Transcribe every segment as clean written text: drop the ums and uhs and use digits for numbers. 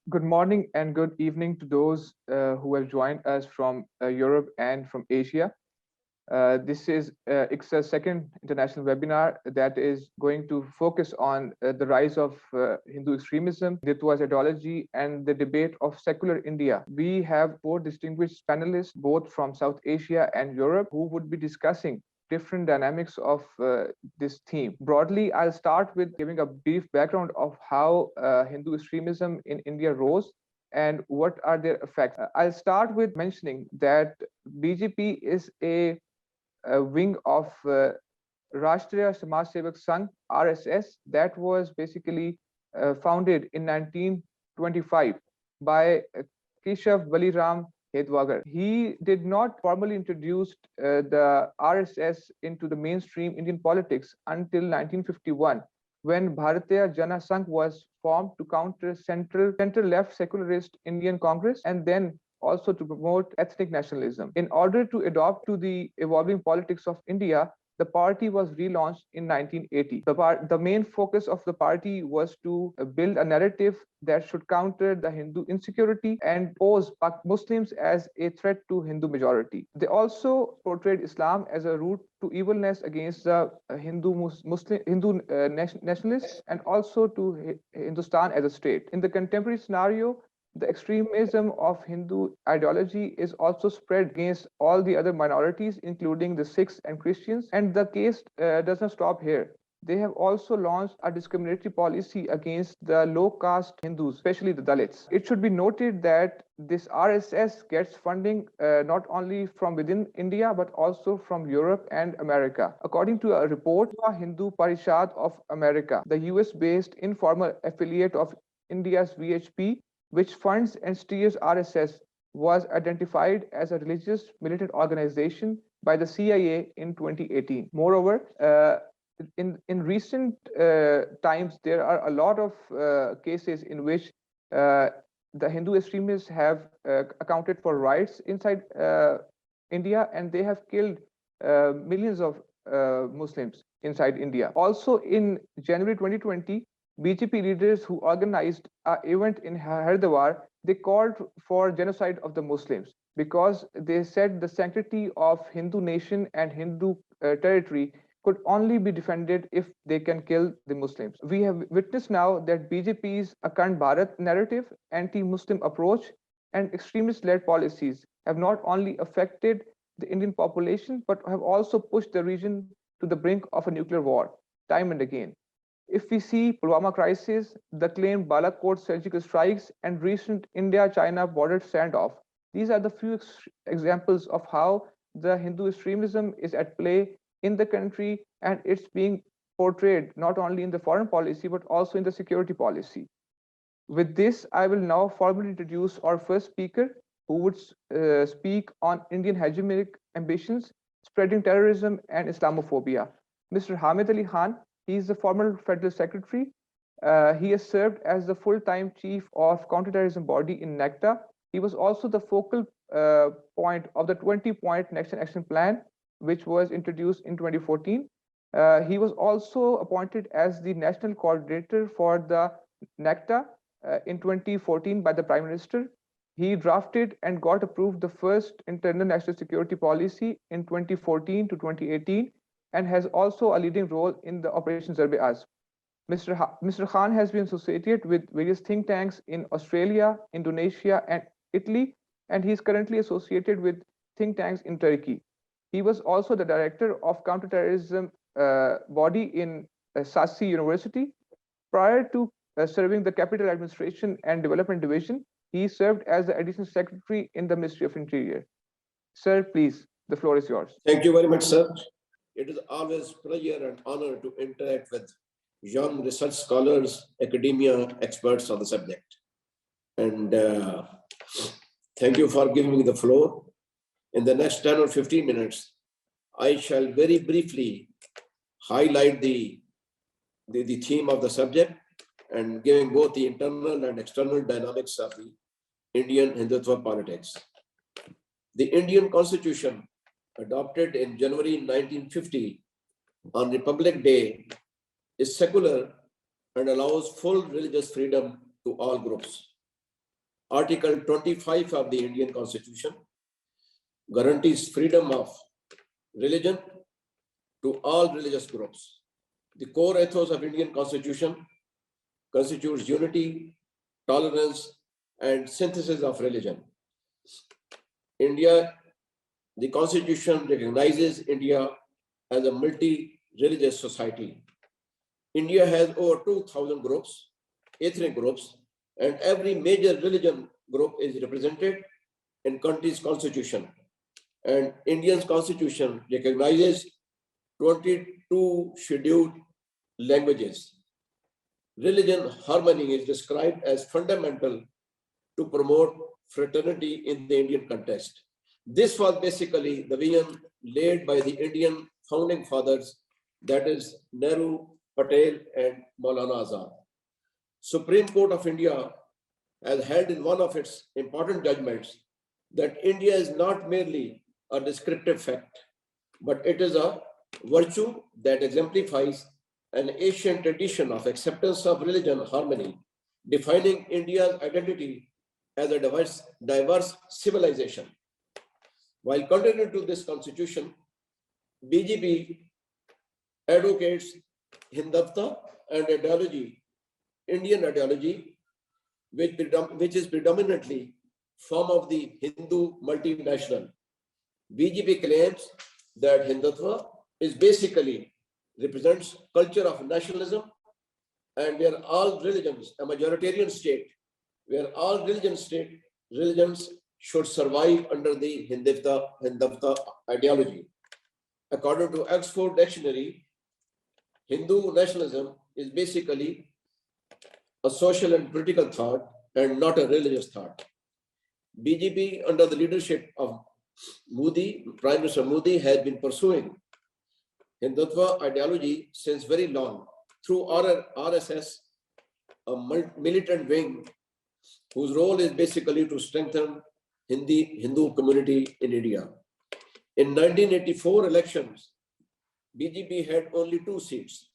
Good morning and good evening to those who have joined us from Europe and from Asia. This is IIGSA's second international webinar that is going to focus on the rise of Hindu extremism, Hindutva's ideology, and the debate of secular India. We have four distinguished panelists, both from South Asia and Europe, who would be discussing different dynamics of this theme. Broadly, I'll start with giving a brief background of how Hindu extremism in India rose and what are their effects. I'll start with mentioning that BJP is a wing of Rashtriya Samaj Sevak Sangh (RSS) that was basically founded in 1925 by Keshav Baliram Hedwagar. He did not formally introduce the RSS into the mainstream Indian politics until 1951, when Bharatiya Jana Sangh was formed to counter center-left secularist Indian Congress and then also to promote ethnic nationalism. In order to adapt to the evolving politics of India, the party was relaunched in 1980. The main focus of the party was to build a narrative that should counter the Hindu insecurity and pose Muslims as a threat to Hindu majority. They also portrayed Islam as a route to evilness against the Hindu nationalists and also to Hindustan as a state. In the contemporary scenario, the extremism of Hindu ideology is also spread against all the other minorities, including the Sikhs and Christians. And the case does not stop here. They have also launched a discriminatory policy against the low caste Hindus, especially the Dalits. It should be noted that this RSS gets funding not only from within India but also from Europe and America. According to a report by Hindu Parishad of America, the US based informal affiliate of India's VHP, which funds and steers RSS, was identified as a religious militant organization by the CIA in 2018. Moreover, in recent times, there are a lot of cases in which the Hindu extremists have accounted for riots inside India, and they have killed millions of Muslims inside India. Also, in January 2020, BJP leaders who organized an event in Haridwar, they called for genocide of the Muslims because they said the sanctity of Hindu nation and Hindu territory could only be defended if they can kill the Muslims. We have witnessed now that BJP's Akhand Bharat narrative, anti-Muslim approach, and extremist-led policies have not only affected the Indian population, but have also pushed the region to the brink of a nuclear war, time and again. If we see Pulwama crisis, the claimed Balakot surgical strikes, and recent India-China border standoff, these are the few examples of how the Hindu extremism is at play in the country, and it's being portrayed not only in the foreign policy but also in the security policy. With this, I will now formally introduce our first speaker, who would speak on Indian hegemonic ambitions, spreading terrorism and Islamophobia. Mr. Hamid Ali Khan. He is the former Federal Secretary. He has served as the full-time chief of counterterrorism body in NECTA. He was also the focal point of the 20-point Next Gen Action Plan, which was introduced in 2014. He was also appointed as the national coordinator for the NECTA in 2014 by the Prime Minister. He drafted and got approved the first internal national security policy in 2014 to 2018, and has also a leading role in the Operation Zarb-e-Azb. Mr. Khan has been associated with various think tanks in Australia, Indonesia, and Italy, and he is currently associated with think tanks in Turkey. He was also the director of counterterrorism body in Sassi University. Prior to serving the Capital Administration and Development Division, he served as the Additional Secretary in the Ministry of Interior. Sir, please, the floor is yours. Thank you very much, sir. It is always a pleasure and honor to interact with young research scholars, academia, experts on the subject. And thank you for giving me the floor. In the next 10 or 15 minutes, I shall very briefly highlight the theme of the subject and giving both the internal and external dynamics of the Indian Hindutva politics. The Indian Constitution, adopted in January 1950 on Republic Day, is secular and allows full religious freedom to all groups. Article 25 of the Indian Constitution guarantees freedom of religion to all religious groups. The core ethos of Indian Constitution constitutes unity, tolerance, and synthesis of religion. The Constitution recognizes India as a multi-religious society. India has over 2,000 groups, ethnic groups, and every major religion group is represented in country's constitution. And India's constitution recognizes 22 scheduled languages. Religion harmony is described as fundamental to promote fraternity in the Indian context. This was basically the vision laid by the Indian founding fathers, that is Nehru, Patel, and Maulana Azad. Supreme Court of India has held in one of its important judgments that India is not merely a descriptive fact, but it is a virtue that exemplifies an ancient tradition of acceptance of religion harmony, defining India's identity as a diverse civilization. While continuing to this constitution, BJP advocates Hindutva and ideology, Indian ideology, which is predominantly form of the Hindu multinational. BJP claims that Hindutva is basically represents culture of nationalism, and where all religions, a majoritarian state, where all religions should survive under the Hindutva ideology. According to Oxford Dictionary, Hindu nationalism is basically a social and political thought and not a religious thought. BJP, under the leadership of Modi, Prime Minister Modi, has been pursuing Hindutva ideology since very long through RSS, a militant wing whose role is basically to strengthen Hindu community in India. In 1984 elections, BJP had only 2 seats.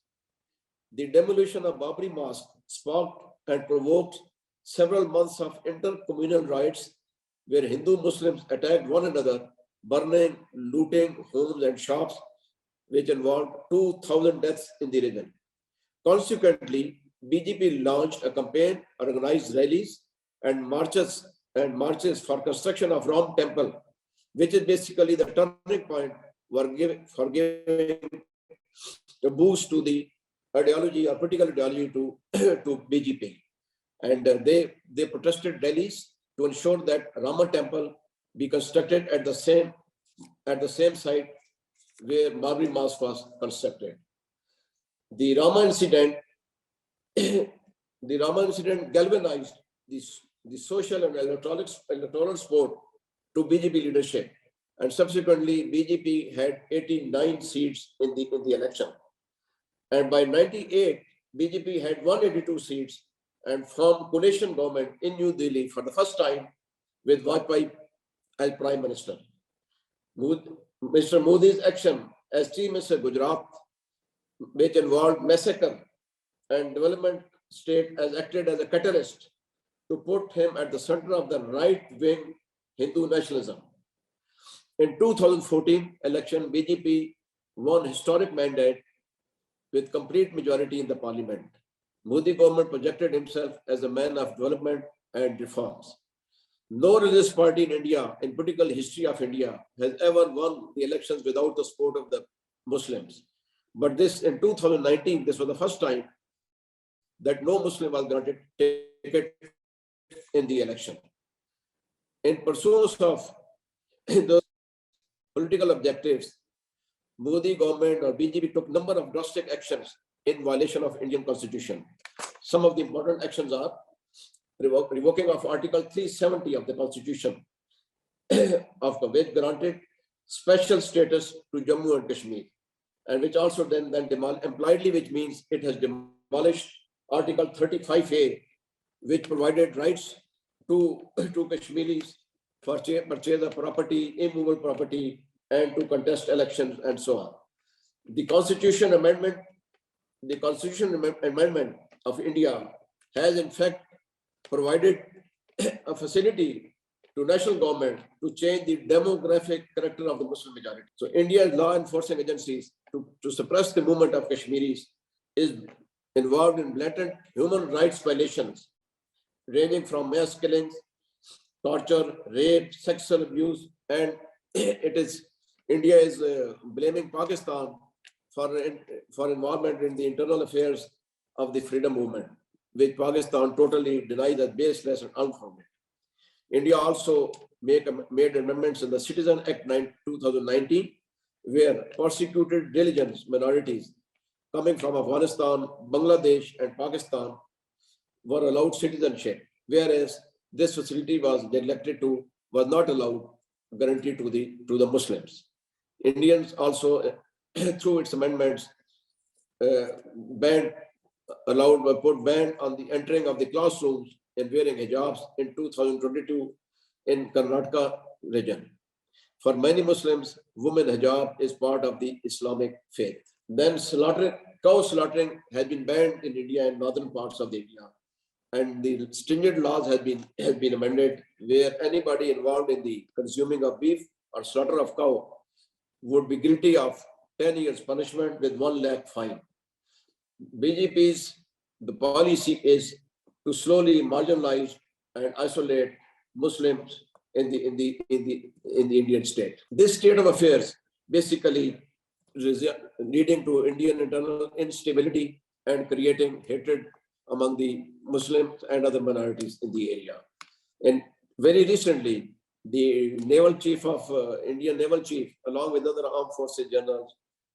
The demolition of Babri Mosque sparked and provoked several months of inter-communal riots where Hindu Muslims attacked one another, burning, looting homes and shops, which involved 2,000 deaths in the region. Consequently, BJP launched a campaign, organized rallies and marches for construction of Ram Temple, which is basically the turning point for giving a boost to the ideology or political ideology to BJP. And they protested rallies to ensure that Rama Temple be constructed at the same site where Babri Mosque was constructed. The Rama incident galvanized the social and electoral support to BJP leadership, and subsequently BJP had 89 seats in the election. And by 98, BJP had 182 seats and formed coalition government in New Delhi for the first time with Vajpayee as Prime Minister. Mr. Modi's action as Chief Minister of Gujarat, which involved massacre and development state, has acted as a catalyst to put him at the center of the right-wing Hindu nationalism. In 2014 election, BJP won historic mandate with complete majority in the parliament. Modi government projected himself as a man of development and reforms. No religious party in India, in political history of India, has ever won the elections without the support of the Muslims. But this, in 2019, this was the first time that no Muslim was granted ticket in the election. In pursuit of those political objectives, Modi government or BJP took number of drastic actions in violation of Indian Constitution. Some of the important actions are revoking of Article 370 of the Constitution, of which granted special status to Jammu and Kashmir, and which also then impliedly, which means it has demolished Article 35A, which provided rights to Kashmiris for purchase of property, immovable property, and to contest elections and so on. The Constitution Amendment of India has in fact provided a facility to national government to change the demographic character of the Muslim majority. So India's law enforcing agencies to suppress the movement of Kashmiris is involved in blatant human rights violations, ranging from mass killings, torture, rape, sexual abuse, and India is blaming Pakistan for involvement in the internal affairs of the freedom movement, which Pakistan totally denies as baseless and unfounded. India also made amendments in the Citizen Act 2019, where persecuted religious minorities coming from Afghanistan, Bangladesh, and Pakistan were allowed citizenship, whereas this facility was not allowed, guaranteed to the Muslims. Indians also, through its amendments, put ban on the entering of the classrooms and wearing hijabs in 2022 in Karnataka region. For many Muslims, women hijab is part of the Islamic faith. Then cow slaughtering has been banned in India and northern parts of India. And the stringent laws have been amended, where anybody involved in the consuming of beef or slaughter of cow would be guilty of 10 years punishment with 1 lakh fine. The policy is to slowly marginalize and isolate Muslims in the Indian state. This state of affairs basically leading to Indian internal instability and creating hatred among the Muslims and other minorities in the area. And very recently, the naval chief of Indian naval chief, along with other armed forces generals,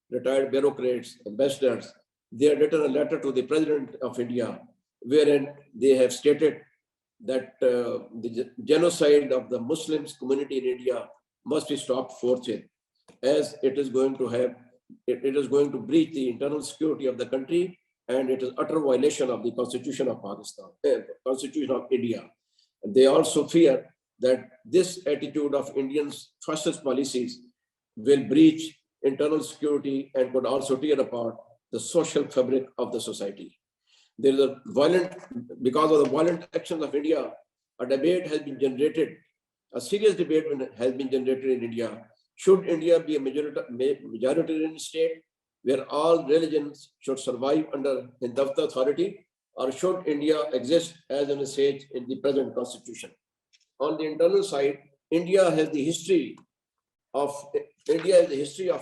retired bureaucrats, ambassadors, they have written a letter to the President of India, wherein they have stated that the genocide of the Muslims community in India must be stopped forthwith, as it is going to breach the internal security of the country, and it is utter violation of the Constitution of Pakistan, Constitution of India. And they also fear that this attitude of Indians' fascist policies will breach internal security and could also tear apart the social fabric of the society. There is because of the violent actions of India, a debate has been generated, a serious debate has been generated in India. Should India be a majoritarian state where all religions should survive under Hindutva authority, or should India exist as an state in the present constitution? On the internal side, India has the history of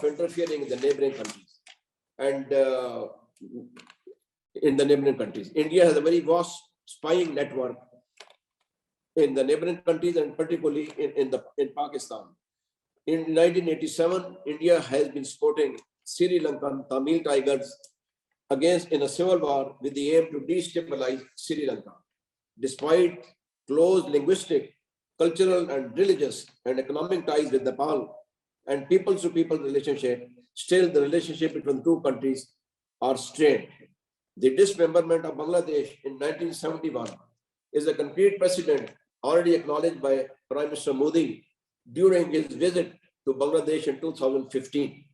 interfering in the neighboring countries, and India has a very vast spying network in the neighboring countries, and particularly in Pakistan. In 1987, India has been supporting Sri Lankan Tamil Tigers in a civil war with the aim to destabilize Sri Lanka. Despite close linguistic, cultural, and religious and economic ties with Nepal and people-to-people relationship, still the relationship between two countries are strained. The dismemberment of Bangladesh in 1971 is a concrete precedent already acknowledged by Prime Minister Modi during his visit to Bangladesh in 2015.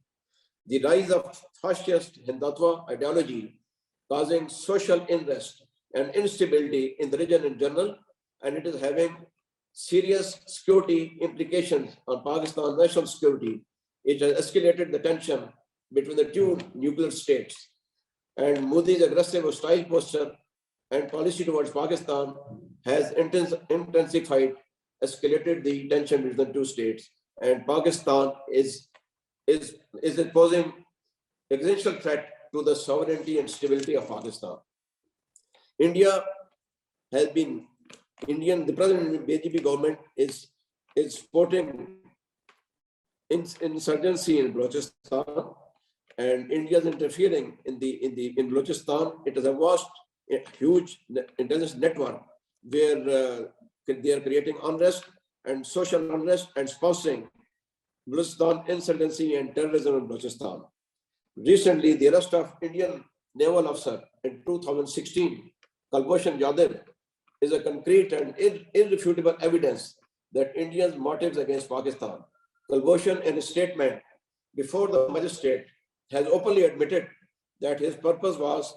The rise of fascist Hindutva ideology causing social unrest and instability in the region in general, and it is having serious security implications on Pakistan's national security. It has escalated the tension between the two nuclear states. And Modi's aggressive hostile posture and policy towards Pakistan has intensified, escalated the tension between the two states. And Pakistan is posing existential threat to the sovereignty and stability of Pakistan. The present BJP government is supporting insurgency in Balochistan, and India is interfering in Balochistan. It is a huge intelligence network where they are creating unrest and social unrest and sponsoring Balochistan insurgency and terrorism in Balochistan. Recently, the arrest of Indian naval officer in 2016, Kulbhushan Yadav, is a concrete and irrefutable evidence that India's motives against Pakistan. Kulbhushan, in a statement before the magistrate, has openly admitted that his purpose was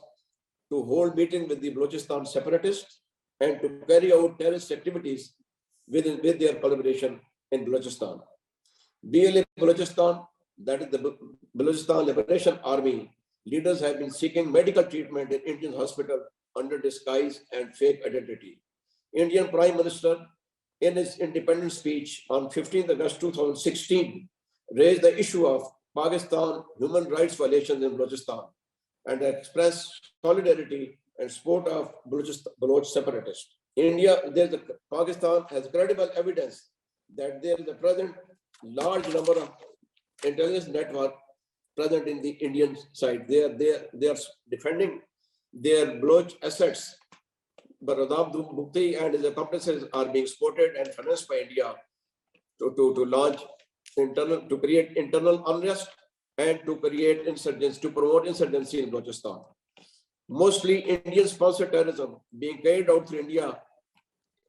to hold meetings with the Balochistan separatists and to carry out terrorist activities with their collaboration in Balochistan. BLA Balochistan, that is the Balochistan Liberation Army, leaders have been seeking medical treatment in Indian hospital under disguise and fake identity. Indian Prime Minister, in his independence speech on 15th August 2016, raised the issue of Pakistan human rights violations in Balochistan and expressed solidarity and support of Baloch separatists. Pakistan has credible evidence that there is a present large number of intelligence network present in the Indian side. They are defending their Baloch assets. But Radab Mukti and his accomplices are being supported and financed by India to launch to create internal unrest and to create insurgents, to promote insurgency in Balochistan. Mostly Indian-sponsored terrorism being carried out through India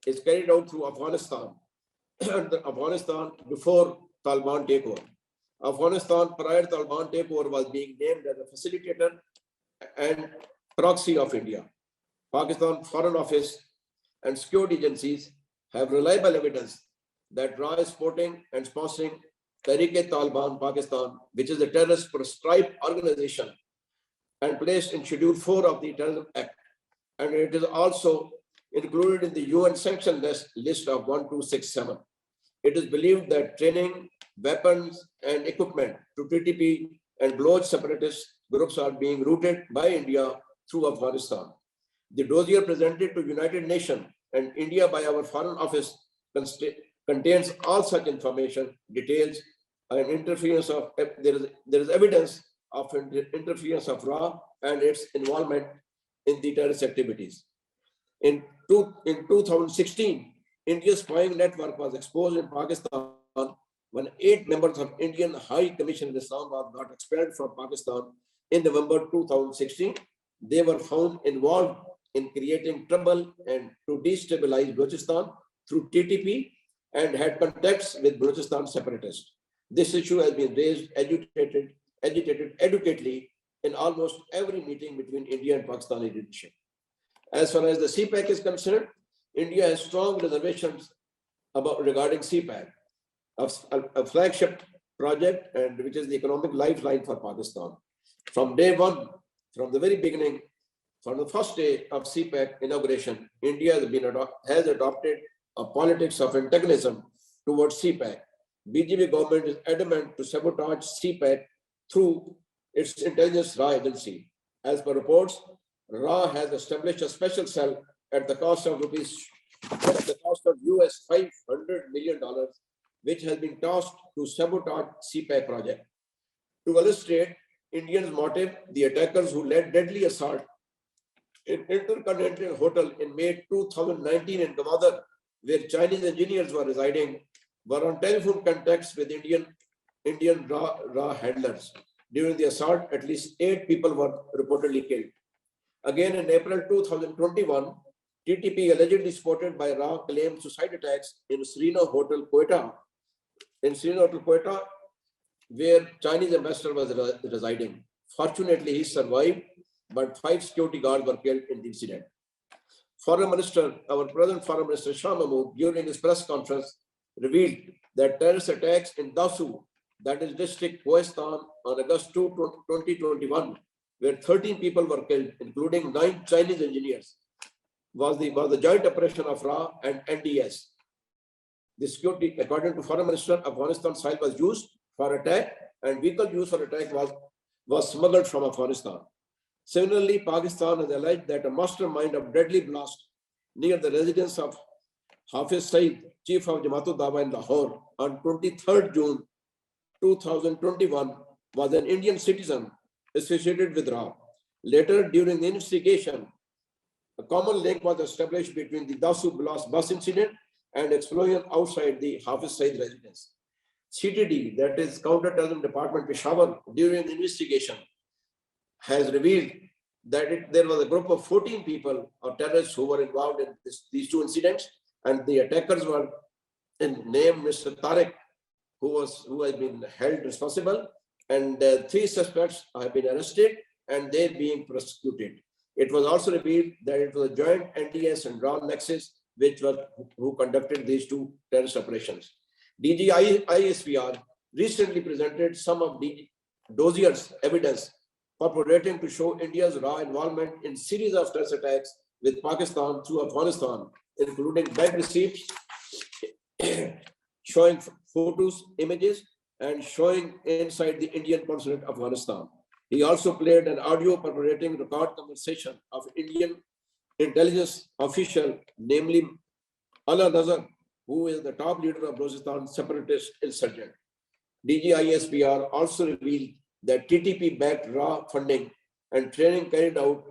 is carried out through Afghanistan. Afghanistan before Taliban takeover. Afghanistan prior to Taliban takeover was being named as a facilitator and proxy of India. Pakistan Foreign Office and security agencies have reliable evidence that RA is supporting and sponsoring Tehreek-e-Taliban Pakistan, which is a terrorist proscribed organization and placed in Schedule 4 of the Terrorism Act. And it is also included in the UN sanction list of 1267. It is believed that training, weapons, and equipment to TTP and Baloch separatist groups are being routed by India through Afghanistan. The dossier presented to United Nations and India by our Foreign Office contains all such information, details, and interference of, there is evidence of interference of RA and its involvement in the terrorist activities. In 2016, India's spying network was exposed in Pakistan when 8 members of Indian High Commission in Islamabad got expelled from Pakistan in November 2016. They were found involved in creating trouble and to destabilize Balochistan through TTP and had contacts with Balochistan separatists. This issue has been raised, agitated adequately in almost every meeting between India and Pakistani leadership. As far as the CPEC is concerned, India has strong reservations regarding CPEC, a flagship project and which is the economic lifeline for Pakistan. From day one, from the very beginning, from the first day of CPEC inauguration, India has adopted a politics of antagonism towards CPEC. BJP government is adamant to sabotage CPEC through its intelligence RA agency. As per reports, RA has established a special cell at the cost of US $500 million, which has been tossed to sabotage CPEC project. To illustrate Indians' motive, the attackers who led deadly assault in Intercontinental Hotel in May 2019 in Gwadar, where Chinese engineers were residing, were on telephone contacts with Indian RA handlers. During the assault, at least 8 people were reportedly killed. Again, in April 2021, TTP, allegedly supported by RA, claimed suicide attacks in Serena Hotel, Quetta. In Serena Hotel, Quetta, where Chinese ambassador was residing. Fortunately, he survived, but 5 security guards were killed in the incident. Foreign Minister, our present Foreign Minister Shah Mahmood, during his press conference, revealed that terrorist attacks in Dasu, that is district Khoistan, on August 2, 2021, where 13 people were killed, including 9 Chinese engineers, was the joint operation of RA and NDS. The security, according to Foreign Minister, Afghanistan site was used for attack and vehicle used for attack was smuggled from Afghanistan. Similarly, Pakistan has alleged that a mastermind of deadly blast near the residence of Hafiz Saeed, chief of Jamaatul Dawa in Lahore, on 23rd June 2021 was an Indian citizen associated with RA. Later, during the investigation, a common link was established between the Dasu blast bus incident and explosion outside the Hafiz Saeed residence. CTD, that is Counter-Terrorism Department Peshawar, during the investigation has revealed that there was a group of 14 people or terrorists who were involved in these 2 incidents, and the attackers were named Mr. Tariq, who has been held responsible, and 3 suspects have been arrested and they're being prosecuted. It was also revealed that it was a joint NDS and RAW Nexus who conducted these two terrorist operations. IISPR recently presented some of the Dozier's evidence purporting to show India's raw involvement in series of terrorist attacks with Pakistan through Afghanistan, including bank receipts, showing photos, images, and showing inside the Indian consulate of Afghanistan. He also played an audio purporting record conversation of Indian intelligence official, namely Allah Nazar, who is the top leader of Balochistan separatist insurgent. DGISPR also revealed that TTP backed raw funding and training carried out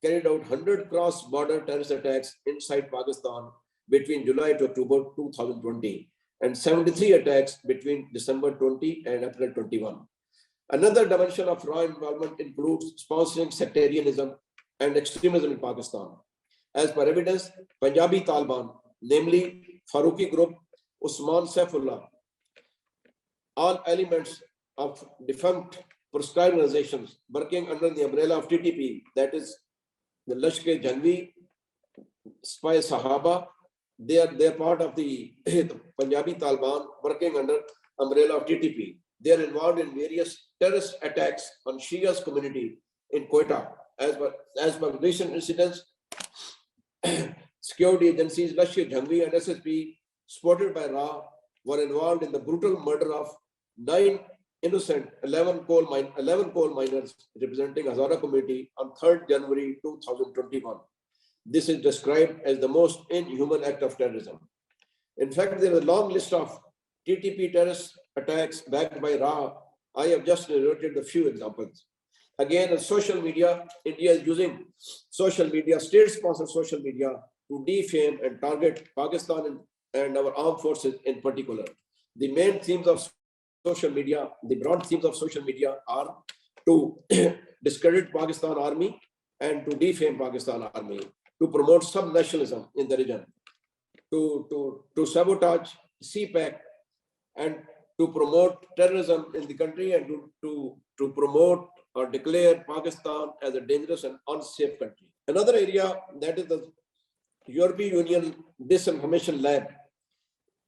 100 cross-border terrorist attacks inside Pakistan between July to October 2020 and 73 attacks between December 20 and April 21. Another dimension of raw involvement includes sponsoring sectarianism and extremism in Pakistan. As per evidence, Punjabi Taliban, namely Farooqi Group, Usman Saifullah, all elements of defunct proscribed organizations working under the umbrella of TTP, that is the Lashkar Jangvi, Spy Sahaba, they are part of the Punjabi Taliban working under umbrella of TTP. They are involved in various terrorist attacks on Shia's community in Quetta. As per recent incidents, security agencies Lashkar Jangvi and SSP, supported by RA, were involved in the brutal murder of 9 innocent 11 coal miners representing Hazara community on 3rd January 2021. This is described as the most inhuman act of terrorism. In fact, there is a long list of TTP terrorist attacks backed by RA. I have just narrated a few examples. Again, on social media, India is using social media, state-sponsored social media, to defame and target Pakistan and our armed forces in particular. The main themes of social media, the broad themes of social media are to discredit Pakistan army and to defame Pakistan army, to promote sub-nationalism in the region, to sabotage CPAC, and to promote terrorism in the country, and to promote or declare Pakistan as a dangerous and unsafe country. Another area, that is the European Union Disinformation Lab.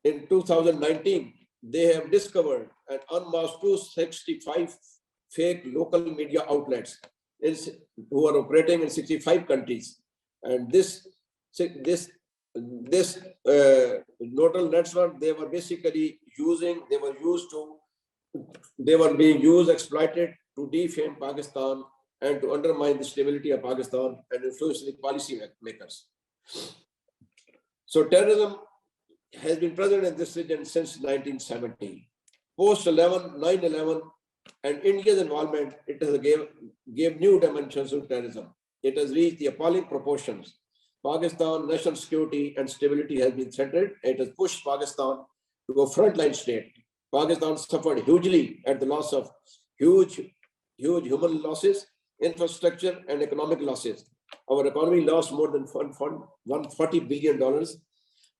In 2019, they have discovered and unmasked 265 fake local media outlets who are operating in 65 countries. And this nodal network, they were basically exploited to defame Pakistan and to undermine the stability of Pakistan and influence the policy makers. So terrorism has been present in this region since 1970. Post 9/11 and India's involvement, it has gave new dimensions to terrorism. It has reached the appalling proportions. Pakistan national security and stability has been threatened. It has pushed Pakistan to a frontline state. Pakistan suffered hugely at the loss of huge human losses, infrastructure, and economic losses. Our economy lost more than $140 billion,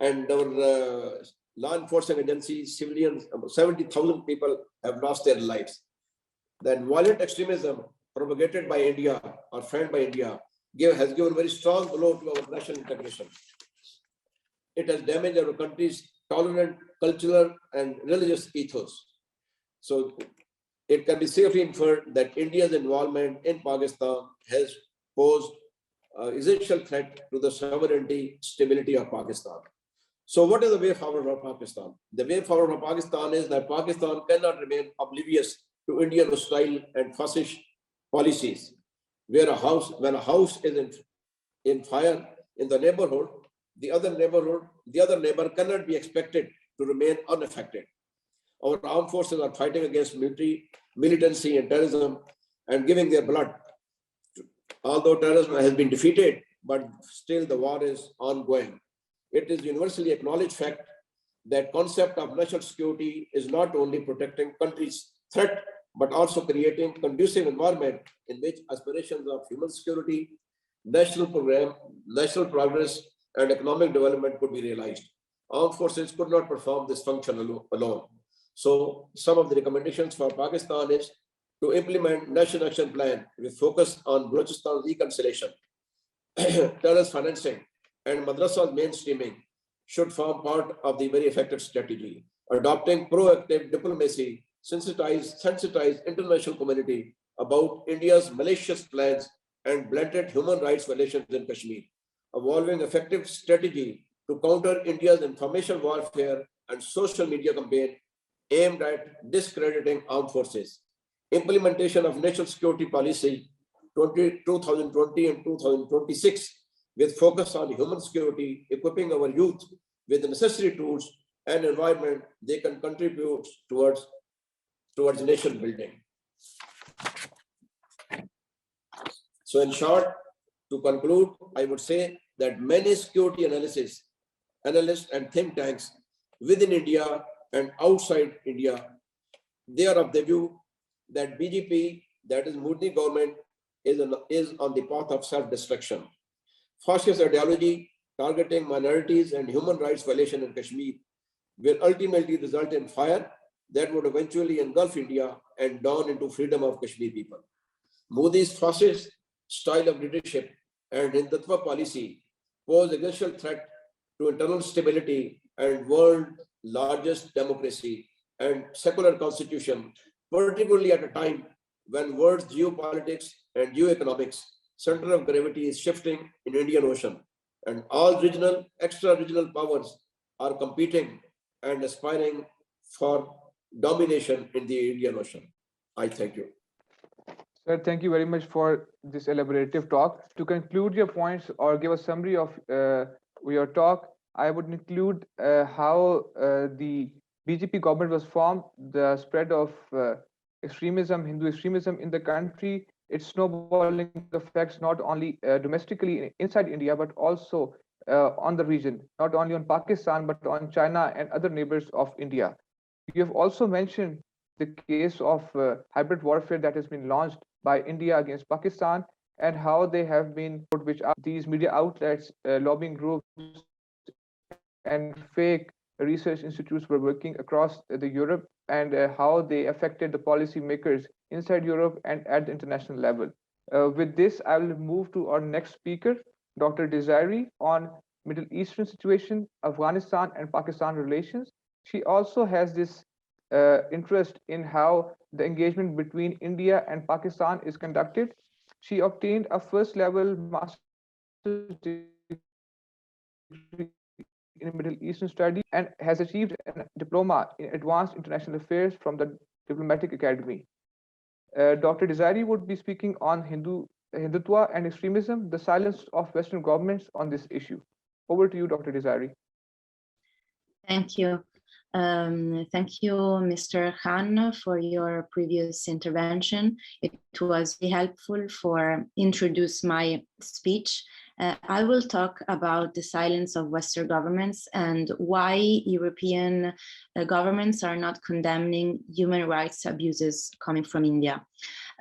and our law enforcement agencies, civilians, 70,000 people have lost their lives. Then violent extremism propagated by India or fanned by India has given very strong blow to our national integration. It has damaged our country's tolerant cultural and religious ethos. So it can be safely inferred that India's involvement in Pakistan has posed an essential threat to the sovereignty, stability of Pakistan. So what is the way forward for Pakistan? The way forward for Pakistan is that Pakistan cannot remain oblivious to Indian hostile and fascist policies. When a house is in fire in the neighborhood, the other neighbor cannot be expected to remain unaffected. Our armed forces are fighting against militancy and terrorism and giving their blood. Although terrorism has been defeated, but still the war is ongoing. It is universally acknowledged fact that concept of national security is not only protecting country's threat, but also creating conducive environment in which aspirations of human security, national progress, and economic development could be realized. Armed forces could not perform this function alone. So some of the recommendations for Pakistan is to implement national action plan with focus on Balochistan reconciliation, terrorist financing, and madrasas mainstreaming should form part of the very effective strategy. Adopting proactive diplomacy, sensitize international community about India's malicious plans and blatant human rights violations in Kashmir. Evolving effective strategy to counter India's information warfare and social media campaign aimed at discrediting armed forces. Implementation of national security policy 2020 and 2026 with focus on human security, equipping our youth with the necessary tools and environment they can contribute towards nation building. So in short, to conclude, I would say that many security analysts and think tanks within India and outside India, they are of the view that BJP, that is Modi government, is on the path of self-destruction. Fascist ideology targeting minorities and human rights violation in Kashmir will ultimately result in fire that would eventually engulf India and dawn into freedom of Kashmir people. Modi's fascist style of leadership and Hindutva policy pose existential threat to internal stability and world largest democracy and secular constitution, particularly at a time when world's geopolitics and geoeconomics center of gravity is shifting in Indian Ocean, and all regional, extra-regional powers are competing and aspiring for domination in the Indian Ocean. I thank you. Sir, thank you very much for this elaborative talk. To conclude your points or give a summary of your talk, I would include how the BJP government was formed, the spread of extremism, Hindu extremism in the country, its snowballing effects not only domestically inside India, but also on the region, not only on Pakistan, but on China and other neighbors of India. You have also mentioned the case of hybrid warfare that has been launched by India against Pakistan, and how they have been, which are these media outlets, lobbying groups, and fake research institutes were working across the Europe, and how they affected the policy makers inside Europe and at the international level. With this, I will move to our next speaker, Dr. Desiree, on Middle Eastern situation, Afghanistan and Pakistan relations. She also has this interest in how the engagement between India and Pakistan is conducted. She obtained a first level master's degree in Middle Eastern studies and has achieved a diploma in advanced international affairs from the Diplomatic Academy. Dr. Desiree would be speaking on Hindutva and extremism, the silence of Western governments on this issue. Over to you, Dr. Desiree. Thank you. Thank you, Mr. Khan, for your previous intervention. It was very helpful for introduce my speech. I will talk about the silence of Western governments and why European governments are not condemning human rights abuses coming from India.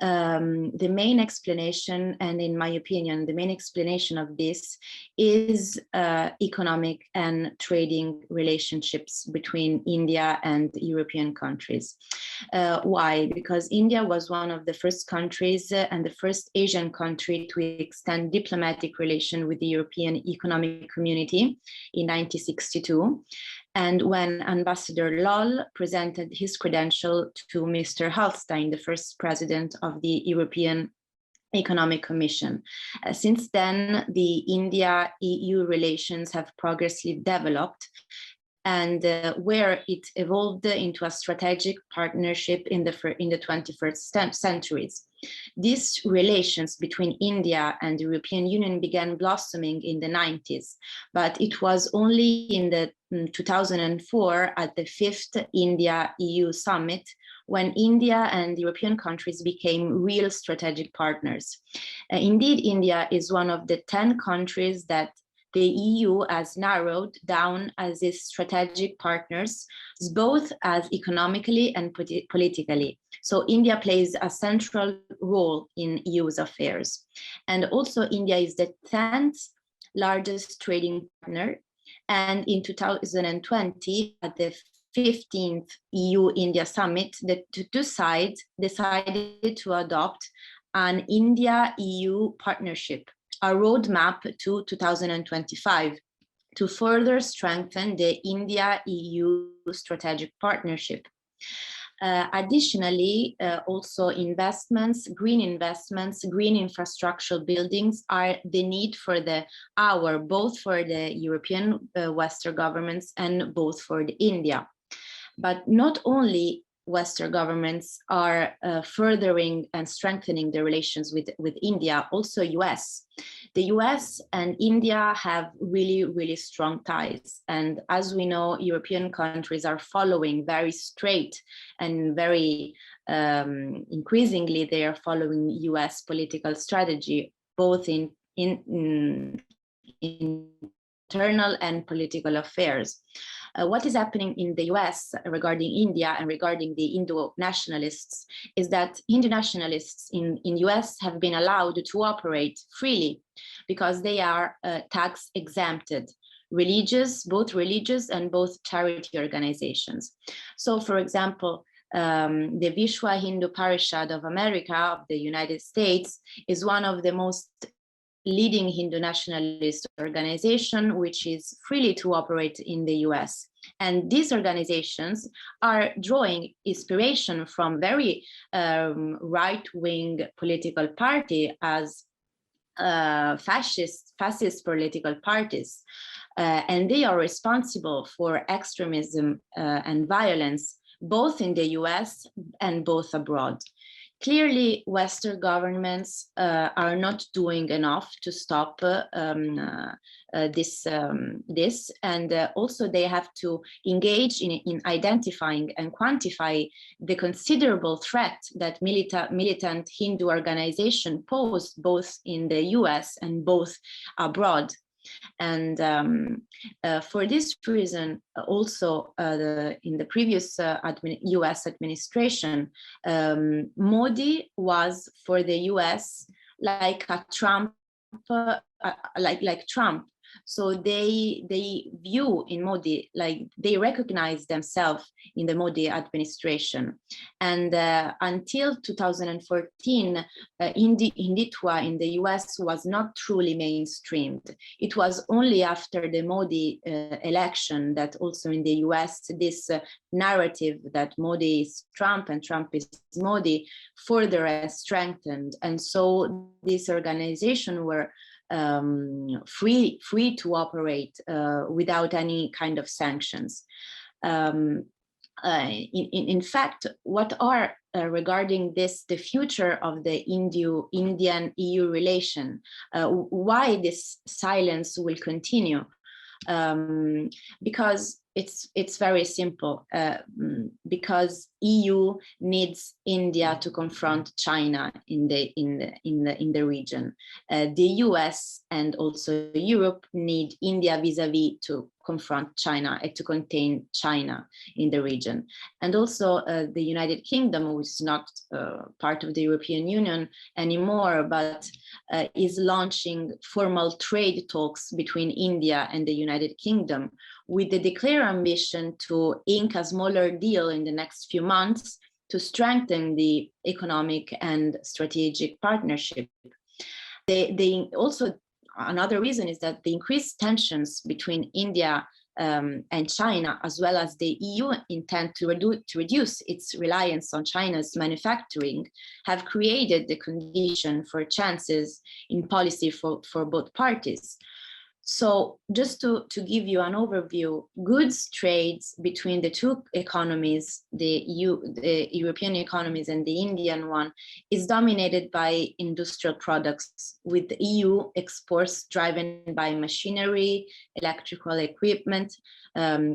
The main explanation, and in my opinion, the main explanation of this is economic and trading relationships between India and European countries. Why? Because India was one of the first countries and the first Asian country to extend diplomatic relation with the European Economic Community in 1962. And when Ambassador Lal presented his credential to Mr. Hallstein, the first president of the European Economic Commission. Since then, the India-EU relations have progressively developed, and where it evolved into a strategic partnership in the 21st centuries. These relations between India and the European Union began blossoming in the 90s, but it was only in the 2004 at the 5th India-EU summit when India and European countries became real strategic partners. Indeed, India is one of the 10 countries that the EU has narrowed down as its strategic partners, both as economically and politically. So India plays a central role in EU's affairs. And also India is the 10th largest trading partner. And in 2020, at the 15th EU-India summit, the two sides decided to adopt an India-EU partnership a roadmap to 2025 to further strengthen the India-EU strategic partnership. Additionally, also green investments, green infrastructural buildings are the need for both for the European Western governments and both for the India. But not only Western governments are furthering and strengthening their relations with India, also US. The US and India have really, really strong ties. And as we know, European countries are following very straight and very increasingly, they are following US political strategy, both in internal and political affairs. What is happening in the US regarding India and regarding the Hindu nationalists is that Hindu nationalists in US have been allowed to operate freely because they are tax exempted, both religious and both charity organizations. So for example, the Vishwa Hindu Parishad of America, of the United States, is one of the most leading Hindu nationalist organization, which is freely to operate in the US. And these organizations are drawing inspiration from very right-wing political party as fascist political parties. And they are responsible for extremism and violence, both in the US and both abroad. Clearly, Western governments are not doing enough to stop this, and also they have to engage in identifying and quantify the considerable threat that militant Hindu organizations pose both in the US and both abroad. And for this reason, also in the previous US administration, Modi was for the US like a Trump, like Trump. So they view in Modi, like they recognize themselves in the Modi administration. And until 2014, Hindutva in the US was not truly mainstreamed. It was only after the Modi election that also in the US, this narrative that Modi is Trump and Trump is Modi further strengthened. And so this organization were free to operate without any kind of sanctions. In fact, what are regarding this, the future of the Indian-EU relation, why this silence will continue? Because it's very simple. Because EU needs India to confront China in the region. The US and also Europe need India vis-a-vis to confront China and to contain China in the region. And also the United Kingdom, which is not part of the European Union anymore, but is launching formal trade talks between India and the United Kingdom, with the declared ambition to ink a smaller deal in the next few months to strengthen the economic and strategic partnership. They also, another reason is that the increased tensions between India and China, as well as the EU intent to reduce its reliance on China's manufacturing, have created the condition for chances in policy for both parties. So just to give you an overview, goods trades between the two economies, the European economies and the Indian one, is dominated by industrial products, with the EU exports driven by machinery, electrical equipment,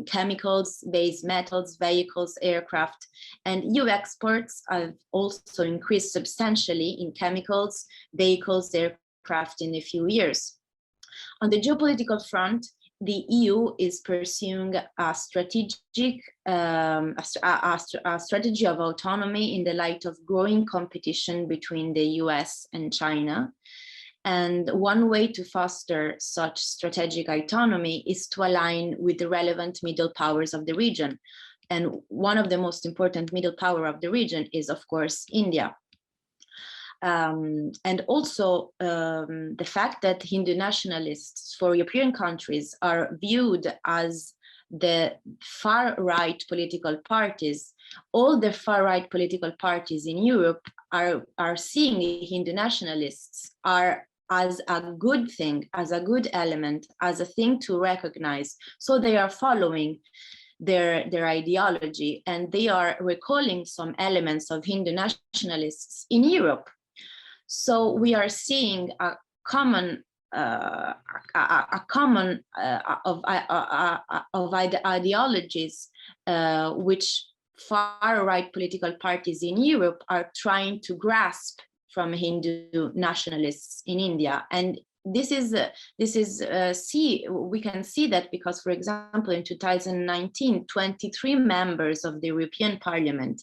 chemicals, base metals, vehicles, aircraft, and EU exports have also increased substantially in chemicals, vehicles, aircraft in a few years. On the geopolitical front, the EU is pursuing a strategy of autonomy in the light of growing competition between the US and China. And one way to foster such strategic autonomy is to align with the relevant middle powers of the region. And one of the most important middle power of the region is, of course, India. And also the fact that Hindu nationalists for European countries are viewed as the far-right political parties. All the far-right political parties in Europe are seeing Hindu nationalists as a good thing, as a good element, as a thing to recognize. So they are following their ideology, and they are recalling some elements of Hindu nationalists in Europe. So we are seeing a common of ideologies which far-right political parties in Europe are trying to grasp from Hindu nationalists in India. And we can see that because, for example, in 2019, 23 members of the European Parliament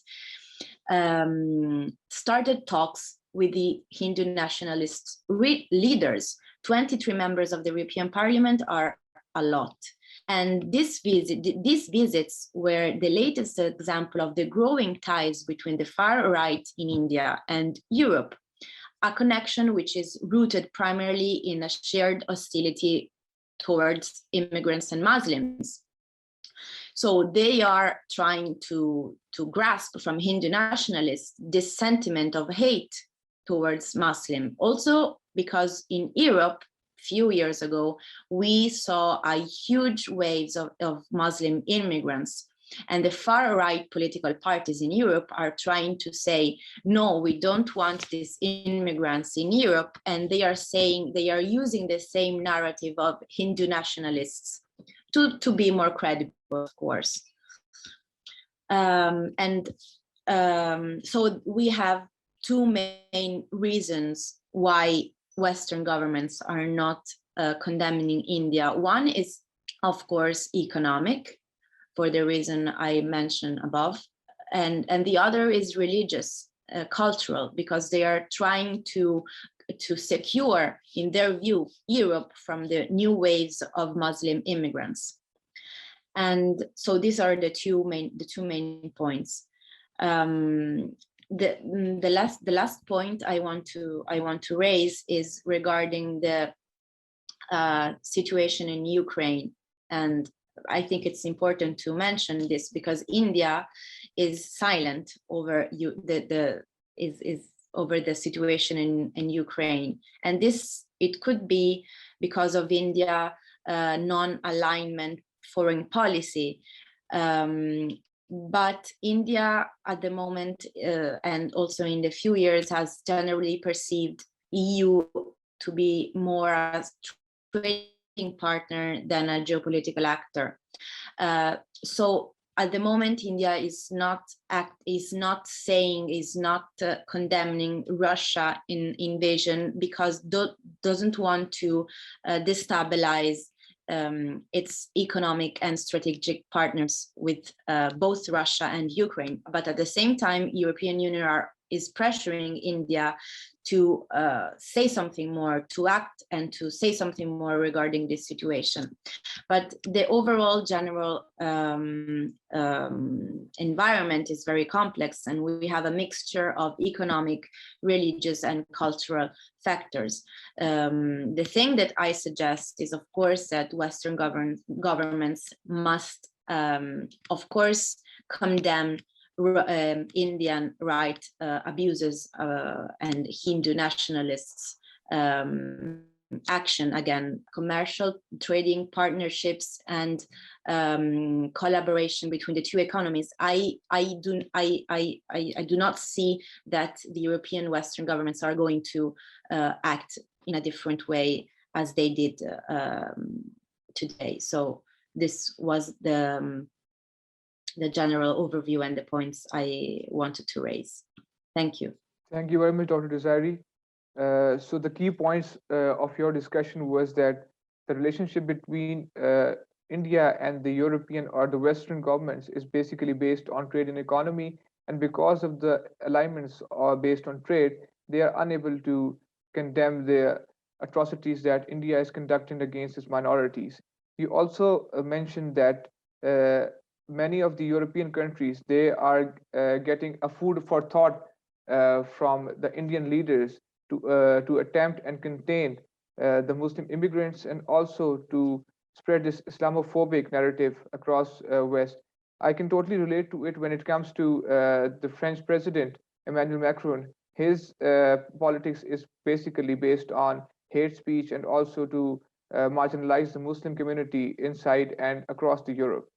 started talks with the Hindu nationalist leaders. 23 members of the European Parliament are a lot. And these visits were the latest example of the growing ties between the far right in India and Europe, a connection which is rooted primarily in a shared hostility towards immigrants and Muslims. So they are trying to grasp from Hindu nationalists this sentiment of hate towards Muslim. Also because in Europe, few years ago, we saw a huge waves of Muslim immigrants. And the far-right political parties in Europe are trying to say, no, we don't want these immigrants in Europe. And they are saying, they are using the same narrative of Hindu nationalists to be more credible, of course. So we have two main reasons why Western governments are not condemning India. One is, of course, economic, for the reason I mentioned above, and the other is religious, cultural, because they are trying to secure, in their view, Europe from the new waves of Muslim immigrants. And so these are the two main points. The last point I want to raise is regarding the situation in Ukraine, and I think it's important to mention this because India is silent over over the situation in Ukraine, and it could be because of India non-alignment foreign policy. But India at the moment and also in the few years has generally perceived EU to be more a trading partner than a geopolitical actor. So at the moment, India is not condemning Russia invasion because doesn't want to destabilize its economic and strategic partners with both Russia and Ukraine. But at the same time, European Union is pressuring India to say something more, to act and to say something more regarding this situation. But the overall general environment is very complex, and we have a mixture of economic, religious, and cultural factors. The thing that I suggest is, of course, that Western governments must, of course, condemn Indian right abuses and Hindu nationalists action again, commercial trading partnerships and collaboration between the two economies. I do not see that the European Western governments are going to act in a different way as they did today. So this was the general overview and the points I wanted to raise. Thank you. Thank you very much, Dr. Desiree. So the key points of your discussion was that the relationship between India and the European or the Western governments is basically based on trade and economy. And because of the alignments are based on trade, they are unable to condemn the atrocities that India is conducting against its minorities. You also mentioned that many of the European countries, they are getting a food for thought from the Indian leaders to attempt and contain the Muslim immigrants and also to spread this Islamophobic narrative across West. I can totally relate to it when it comes to the French president Emmanuel Macron. His politics is basically based on hate speech and also to marginalize the Muslim community inside and across the Europe.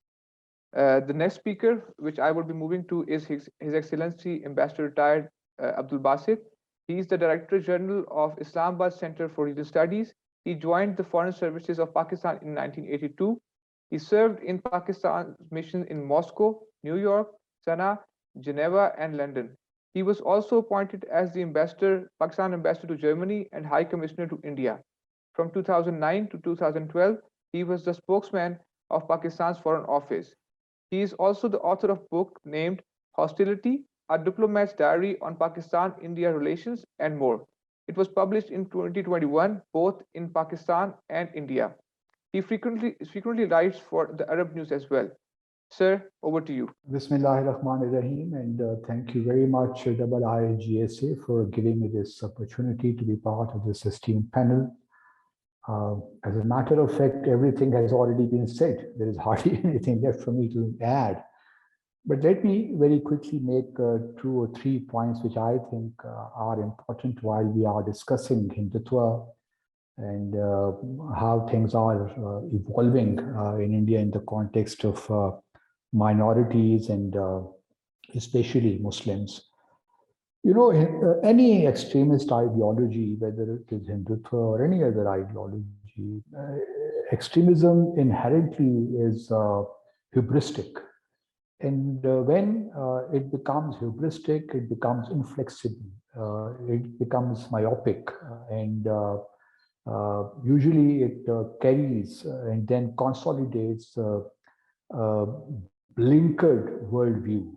The next speaker, which I will be moving to, is His Excellency Ambassador Retired Abdul Basit. He is the Director General of Islamabad Center for Regional Studies. He joined the Foreign Services of Pakistan in 1982. He served in Pakistan's mission in Moscow, New York, Sana'a, Geneva, and London. He was also appointed as the Pakistan ambassador to Germany and High Commissioner to India. From 2009 to 2012, he was the spokesman of Pakistan's Foreign Office. He is also the author of a book named Hostility, A Diplomat's Diary on Pakistan-India Relations, and more. It was published in 2021, both in Pakistan and India. He frequently writes for the Arab news as well. Sir, over to you. Bismillahirrahmanirrahim, and thank you very much, IIGSA, for giving me this opportunity to be part of this esteemed panel. As a matter of fact, everything has already been said. There is hardly anything left for me to add. But let me very quickly make 2 or 3 points which I think are important while we are discussing Hindutva and how things are evolving in India in the context of minorities and especially Muslims. You know, any extremist ideology, whether it is Hindutva or any other ideology, extremism inherently is hubristic. And when it becomes hubristic, it becomes inflexible, it becomes myopic, and usually it carries and then consolidates blinkered worldview.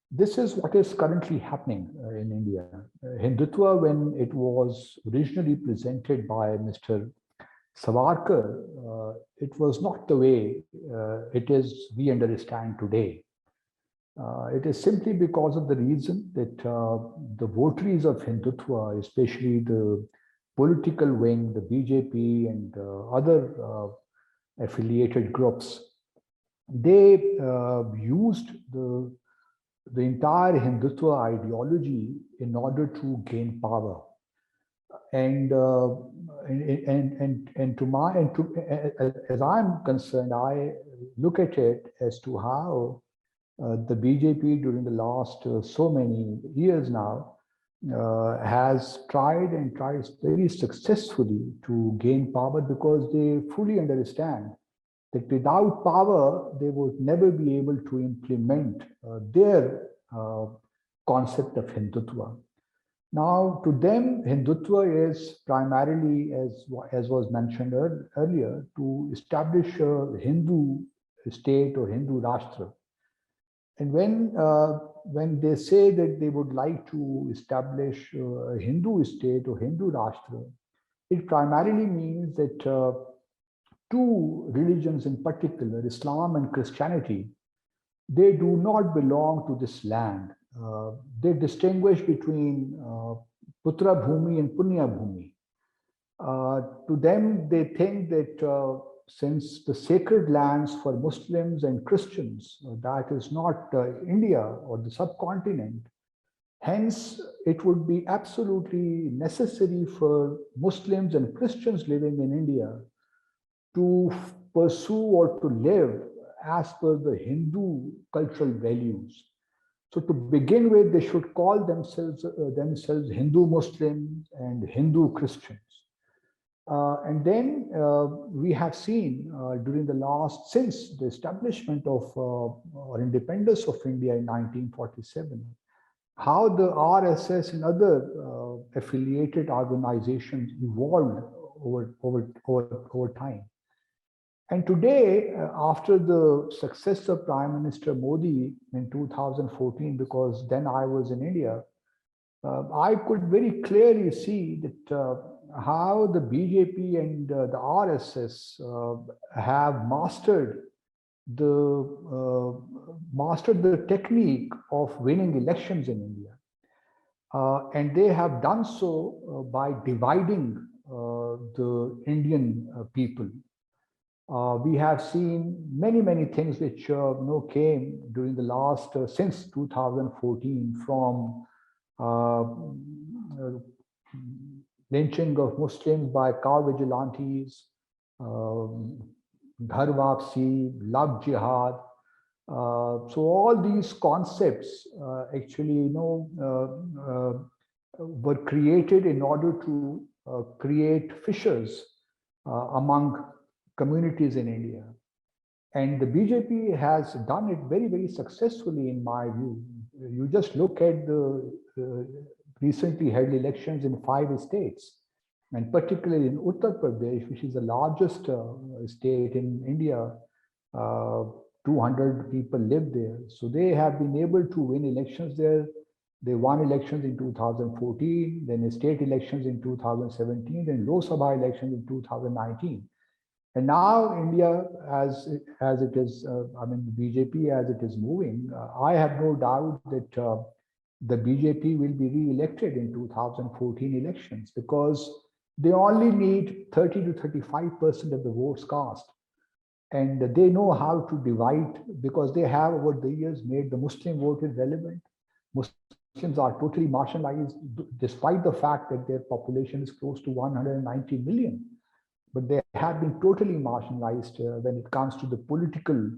This is what is currently happening in India. Hindutva, when it was originally presented by Mr. Savarkar, it was not the way it is we understand today. It is simply because of the reason that the votaries of Hindutva, especially the political wing, the BJP and other affiliated groups, they used the entire Hindutva ideology in order to gain power. And as I'm concerned, I look at it as to how the BJP during the last so many years now has tried very successfully to gain power, because they fully understand that without power, they would never be able to implement their concept of Hindutva. Now, to them, Hindutva is primarily, as was mentioned earlier, to establish a Hindu state or Hindu Rashtra. And when they say that they would like to establish a Hindu state or Hindu Rashtra, it primarily means that two religions in particular, Islam and Christianity, they do not belong to this land. They distinguish between Putra Bhumi and Punya Bhumi. To them, they think that since the sacred lands for Muslims and Christians, that is not India or the subcontinent, hence it would be absolutely necessary for Muslims and Christians living in India to pursue or to live as per the Hindu cultural values. So to begin with, they should call themselves Hindu Muslims and Hindu Christians. And then we have seen since the establishment of or independence of India in 1947, how the RSS and other affiliated organizations evolved over time. And today, after the success of Prime Minister Modi in 2014, because then I was in India, I could very clearly see that how the BJP and the RSS have mastered the technique of winning elections in India. And they have done so by dividing the Indian people. We have seen many things which came during the last since 2014 from lynching of Muslims by cow vigilantes, Ghar Wapsi, love jihad. So all these concepts actually were created in order to create fissures among communities in India. And the BJP has done it very successfully, in my view. You just look at the recently held elections in 5 states, and particularly in Uttar Pradesh, which is the largest state in India. 200 people live there. So they have been able to win elections there. They won elections in 2014, then state elections in 2017, then Lok Sabha elections in 2019. And now India, as it is, the BJP as it is moving, I have no doubt that the BJP will be re-elected in 2014 elections, because they only need 30 to 35% of the votes cast. And they know how to divide, because they have over the years made the Muslim vote irrelevant. Muslims are totally marginalized, despite the fact that their population is close to 190 million. But they have been totally marginalized when it comes to the political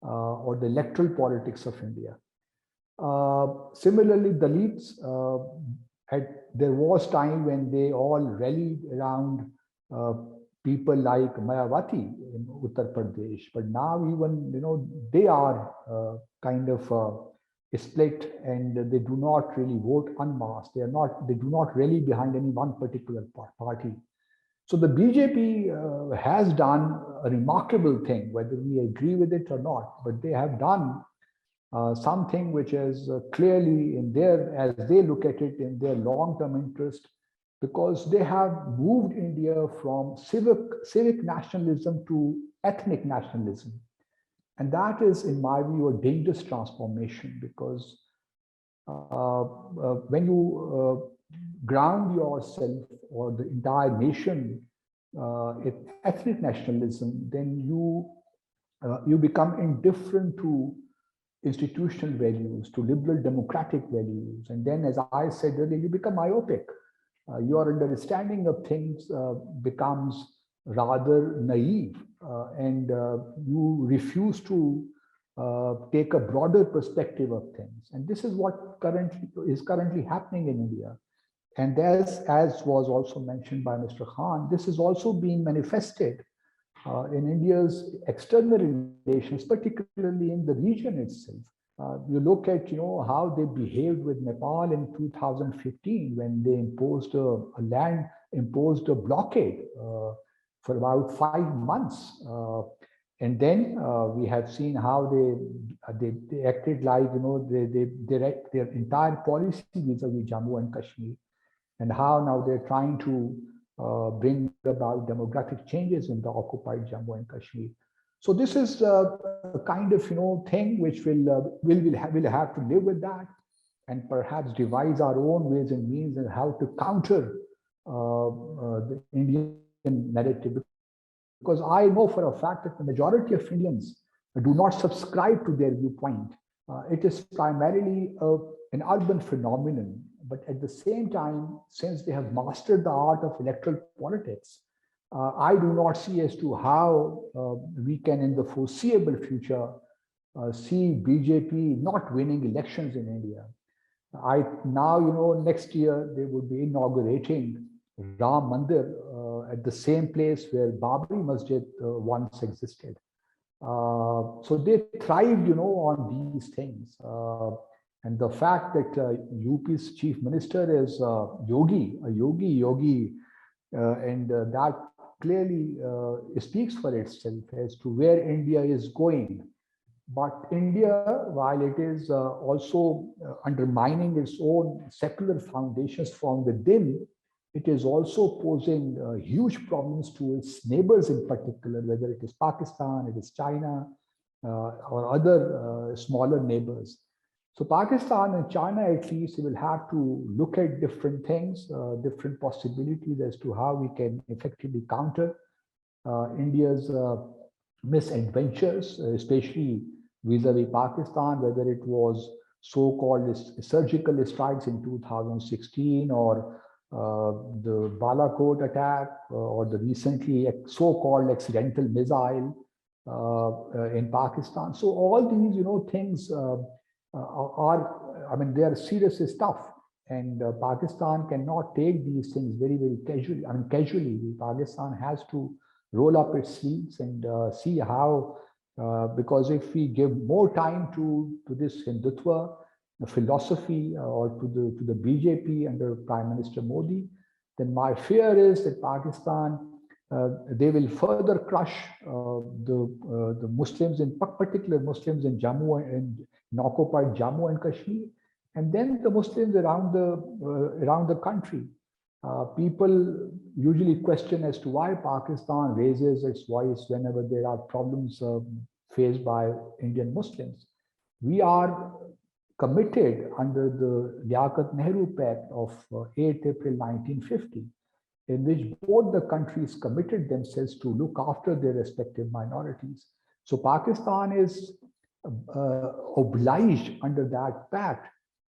or the electoral politics of India. Similarly, Dalits, there was time when they all rallied around people like Mayawati in Uttar Pradesh, but now even they are kind of split, and they do not really vote en masse. They do not rally behind any one particular party. So the BJP has done a remarkable thing, whether we agree with it or not, but they have done something which is clearly in their, as they look at it, in their long-term interest, because they have moved India from civic nationalism to ethnic nationalism. And that is, in my view, a dangerous transformation, because when you ground yourself or the entire nation in ethnic nationalism, then you become indifferent to institutional values, to liberal democratic values. And then, as I said earlier, you become myopic. Your understanding of things becomes rather naive, and you refuse to take a broader perspective of things. And this is what is currently happening in India. And as was also mentioned by Mr. Khan, this is also being manifested in India's external relations, particularly in the region itself. You look at how they behaved with Nepal in 2015, when they imposed a blockade for about 5 months. And then we have seen how they acted like they direct their entire policy vis-a-vis Jammu and Kashmir, and how now they're trying to bring about demographic changes in the occupied Jammu and Kashmir. So this is a kind of thing which we'll have to live with that, and perhaps devise our own ways and means and how to counter the Indian narrative. Because I know for a fact that the majority of Indians do not subscribe to their viewpoint. It is primarily an urban phenomenon, but at the same time, since they have mastered the art of electoral politics, I do not see as to how we can, in the foreseeable future, see BJP not winning elections in India. Next year they would be inaugurating Ram Mandir at the same place where Babri Masjid once existed. So they thrived, on these things. And the fact that UP's chief minister is Yogi, and that clearly speaks for itself as to where India is going. But India, while it is also undermining its own secular foundations from within, it is also posing huge problems to its neighbors in particular, whether it is Pakistan, it is China, or other smaller neighbors. So Pakistan and China, at least, will have to look at different things, different possibilities as to how we can effectively counter India's misadventures, especially vis-a-vis Pakistan, whether it was so-called surgical strikes in 2016 or the Balakot attack or the recently so-called accidental missile in Pakistan. So all these, things are, I mean, they are serious stuff, and Pakistan cannot take these things very, very casually. I mean, casually, Pakistan has to roll up its sleeves and see how, because if we give more time to this Hindutva philosophy or to the BJP under Prime Minister Modi, then my fear is that Pakistan, they will further crush the Muslims, in particular Muslims in Jammu and in occupied Jammu and Kashmir, and then the Muslims around the country. People usually question as to why Pakistan raises its voice whenever there are problems faced by Indian Muslims. We are committed under the Liaquat Nehru Pact of 8 April 1950, in which both the countries committed themselves to look after their respective minorities. So Pakistan is obliged under that pact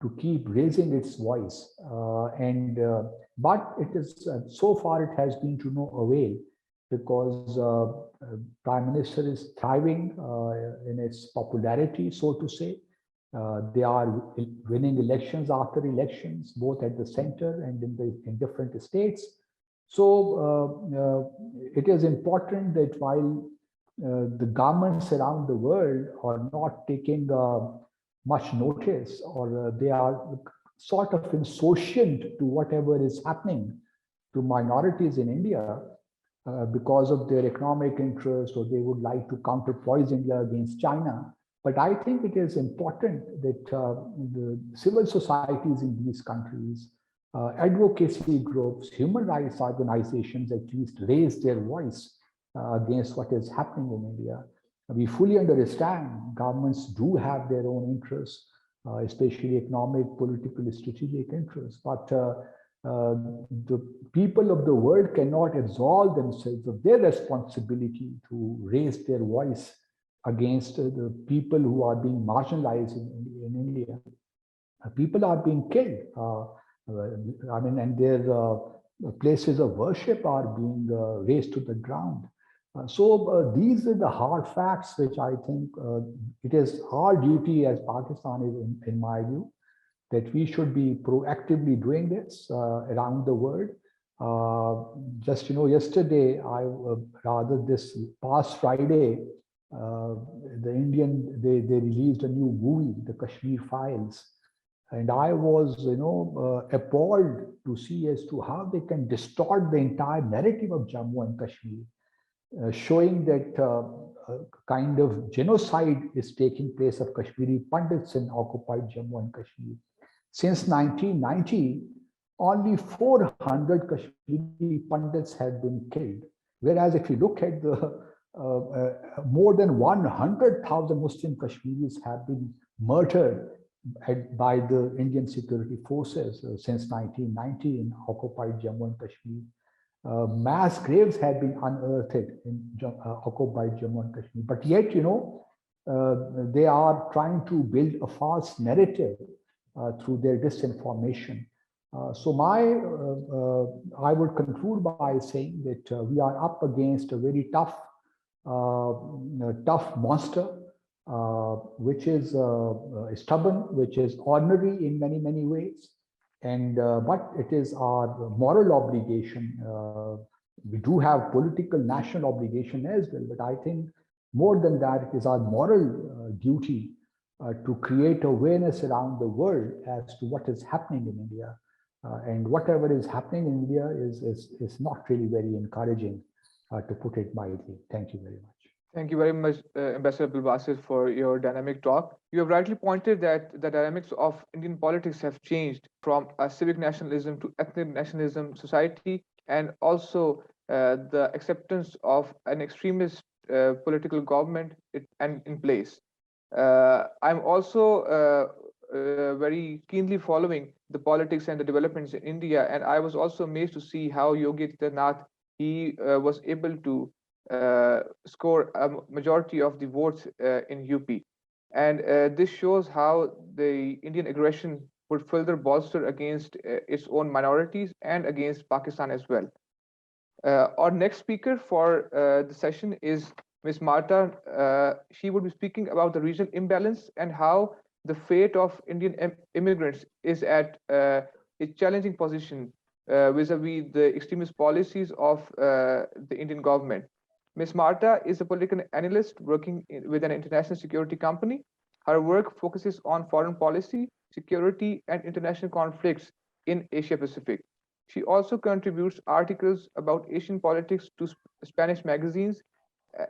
to keep raising its voice, but it is so far it has been to no avail, because Prime Minister is thriving in its popularity, so to say. They are winning elections after elections, both at the center and in different states. So it is important that while the governments around the world are not taking much notice, or they are sort of insouciant to whatever is happening to minorities in India because of their economic interest, or they would like to counterpoise India against China. But I think it is important that the civil societies in these countries, advocacy groups, human rights organizations at least raise their voice against what is happening in India. We fully understand governments do have their own interests, especially economic, political, strategic interests, but the people of the world cannot absolve themselves of their responsibility to raise their voice against the people who are being marginalized in India. People are being killed. I mean, and their places of worship are being razed to the ground. So these are the hard facts, which I think it is our duty as Pakistan, in my view, that we should be proactively doing this around the world. Just, yesterday, rather this past Friday, they released a new movie, The Kashmir Files. And I was, appalled to see as to how they can distort the entire narrative of Jammu and Kashmir, showing that kind of genocide is taking place of Kashmiri Pandits in occupied Jammu and Kashmir. Since 1990, only 400 Kashmiri Pandits have been killed. Whereas if you look at the more than 100,000 Muslim Kashmiris have been murdered by the Indian security forces since 1990 in occupied Jammu and Kashmir. Mass graves have been unearthed in occupied Jammu and Kashmir. But yet, they are trying to build a false narrative through their disinformation. So I would conclude by saying that we are up against a very tough monster, which is stubborn, which is ordinary in many, many ways. And but it is our moral obligation. We do have political national obligation as well, but I think more than that, it is our moral duty to create awareness around the world as to what is happening in India. And whatever is happening in India is not really very encouraging, to put it mildly. Thank you very much. Thank you very much, Ambassador Abdul for your dynamic talk. You have rightly pointed that the dynamics of Indian politics have changed from a civic nationalism to ethnic nationalism society, and also the acceptance of an extremist political government in place. I'm also very keenly following the politics and the developments in India, and I was also amazed to see how Yogi Adityanath, he was able to score a majority of the votes in UP. And this shows how the Indian aggression would further bolster against its own minorities and against Pakistan as well. Our next speaker for the session is Ms. Marta. She would be speaking about the regional imbalance and how the fate of Indian immigrants is at a challenging position vis-a-vis the extremist policies of the Indian government. Ms. Marta is a political analyst working with an international security company. Her work focuses on foreign policy, security, and international conflicts in Asia Pacific. She also contributes articles about Asian politics to Spanish magazines,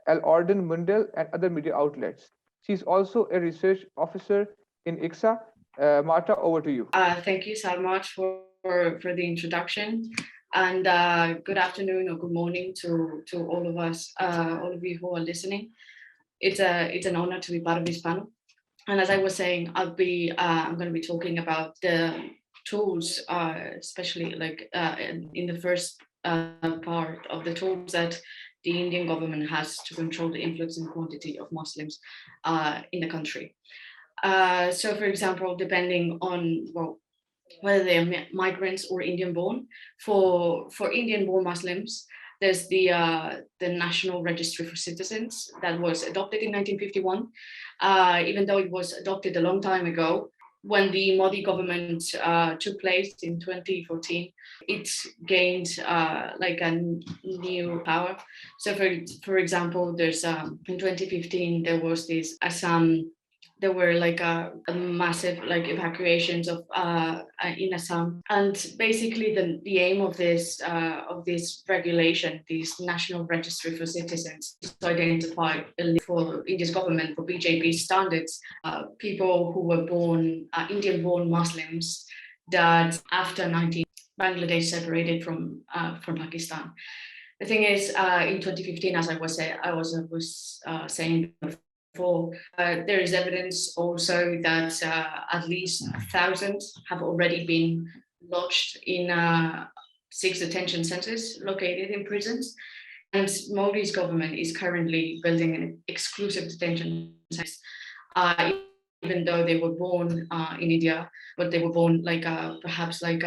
El Orden Mundial, and other media outlets. She's also a research officer in IIGSA. Marta, over to you. Thank you so much for the introduction. And good afternoon or good morning to all of us, all of you who are listening. It's an honor to be part of this panel. And as I was saying, I'm going to be talking about the tools, especially like in the first part of the tools that the Indian government has to control the influx and quantity of Muslims in the country. So, for example, depending on whether they're migrants or Indian-born, for Indian-born Muslims, there's the National Registry for Citizens that was adopted in 1951, even though it was adopted a long time ago. When the Modi government took place in 2014, it gained like a new power. So for example, there's in 2015, there was this Assam. There were like a massive like evacuations of in Assam, and basically the aim of this regulation, this National Registry for Citizens, is to identify for India's government, for BJP standards, people who were born Indian-born Muslims that after 19 Bangladesh separated from Pakistan. The thing is, in 2015, as I was saying before, there is evidence also that at least 1,000 have already been lodged in 6 detention centers located in prisons. And Modi's government is currently building an exclusive detention centers, even though they were born in India, but they were born like perhaps like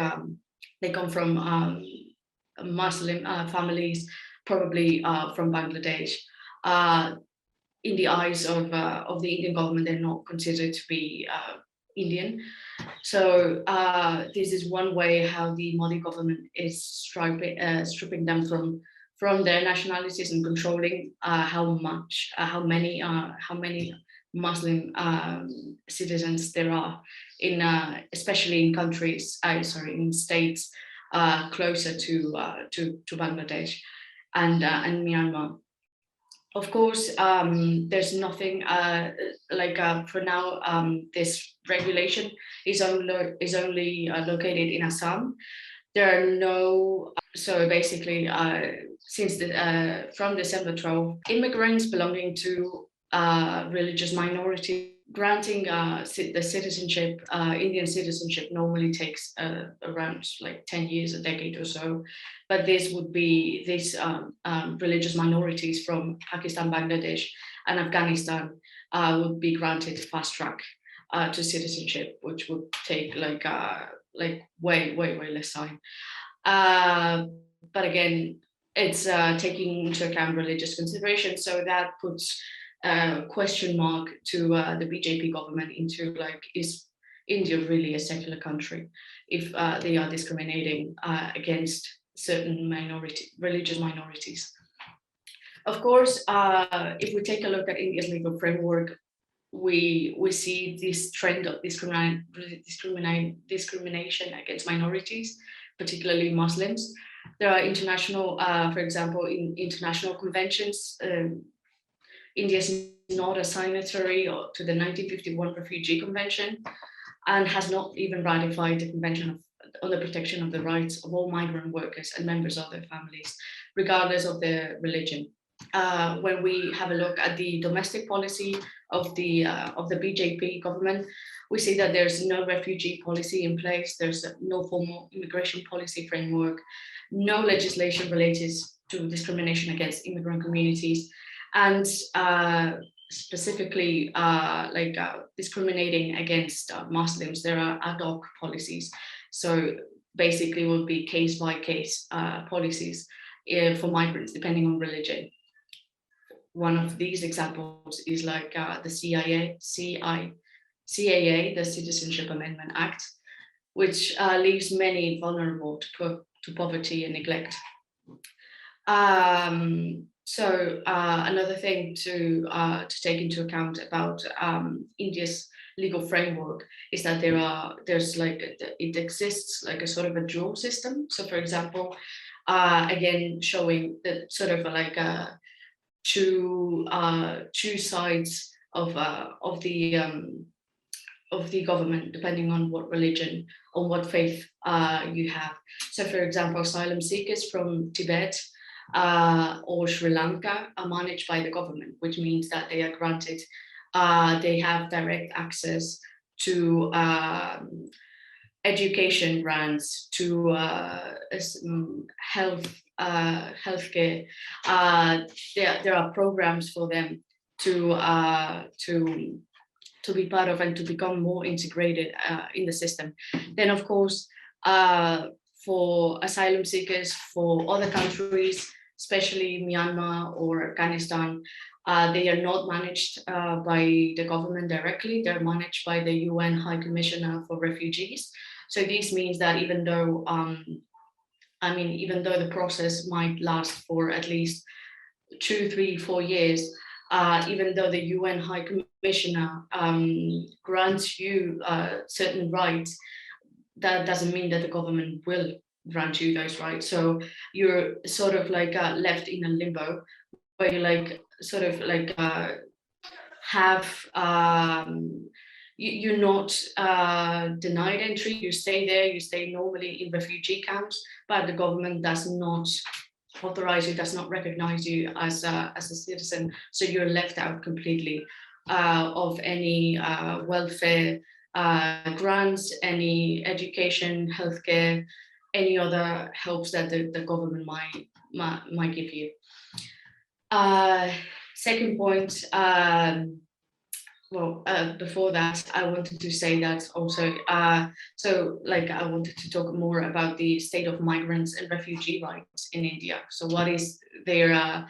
they come from Muslim families, probably from Bangladesh. In the eyes of the Indian government, they're not considered to be Indian. So this is one way how the Modi government is stripping them from their nationalities and controlling how many Muslim citizens there are in especially in countries, in states closer to Bangladesh and Myanmar. Of course, there's nothing for now. This regulation is only located in Assam. There are no. So basically, since from December 12, immigrants belonging to religious minority granting the citizenship, Indian citizenship normally takes around like 10 years, a decade or so. But this would be these religious minorities from Pakistan, Bangladesh, and Afghanistan would be granted fast track to citizenship, which would take like way less time. But again, it's taking into account religious considerations, so that puts question mark to the BJP government into like, is India really a secular country if they are discriminating against certain religious minorities? Of course, if we take a look at India's legal framework, we see this trend of discrimination against minorities, particularly Muslims. There are international, for example, in international conventions, India is not a signatory to the 1951 Refugee Convention and has not even ratified the Convention on the Protection of the Rights of all migrant workers and members of their families, regardless of their religion. when we have a look at the domestic policy of the BJP government, we see that there's no refugee policy in place. There's no formal immigration policy framework, no legislation related to discrimination against immigrant communities, and specifically discriminating against Muslims. There are ad hoc policies. So basically will be case by case policies for migrants depending on religion. One of these examples is like the CAA, the Citizenship Amendment Act, which leaves many vulnerable to poverty and neglect. So another thing to take into account about India's legal framework is that it exists like a sort of a dual system. So for example, again, showing that sort of like two sides of the government, depending on what religion or what faith you have. So for example, asylum seekers from Tibet or Sri Lanka are managed by the government, which means that they are granted, they have direct access to education grants, to healthcare. There are programs for them to be part of and to become more integrated in the system. Then, of course, for asylum seekers for other countries, especially Myanmar or Afghanistan, they are not managed by the government directly. They're managed by the UN High Commissioner for Refugees. So this means that even though the process might last for at least 2, 3, 4 years, even though the UN High Commissioner grants you certain rights, that doesn't mean that the government will grant you those rights. So you're sort of like left in a limbo where you like sort of like have you're not denied entry. You stay there, you stay normally in refugee camps, but the government does not authorize you, does not recognize you as a citizen. So you're left out completely of any welfare grants, any education, healthcare, any other helps that the government might give you. Second point, before that, I wanted to say that also, I wanted to talk more about the state of migrants and refugee rights in India. So what is their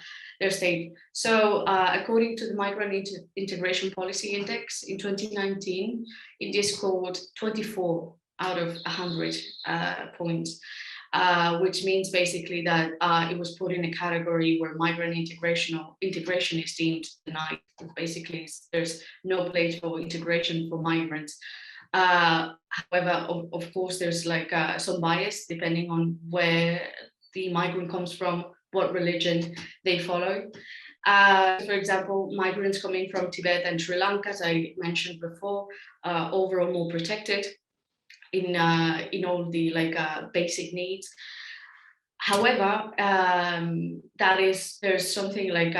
state? So according to the Migrant Integration Policy Index in 2019, India scored 24 out of 100 points. Which means basically that it was put in a category where migrant integration is deemed denied. Basically, there's no place for integration for migrants. However, of course, there's like some bias depending on where the migrant comes from, what religion they follow. For example, migrants coming from Tibet and Sri Lanka, as I mentioned before, overall more protected in all the basic needs. However, there's something like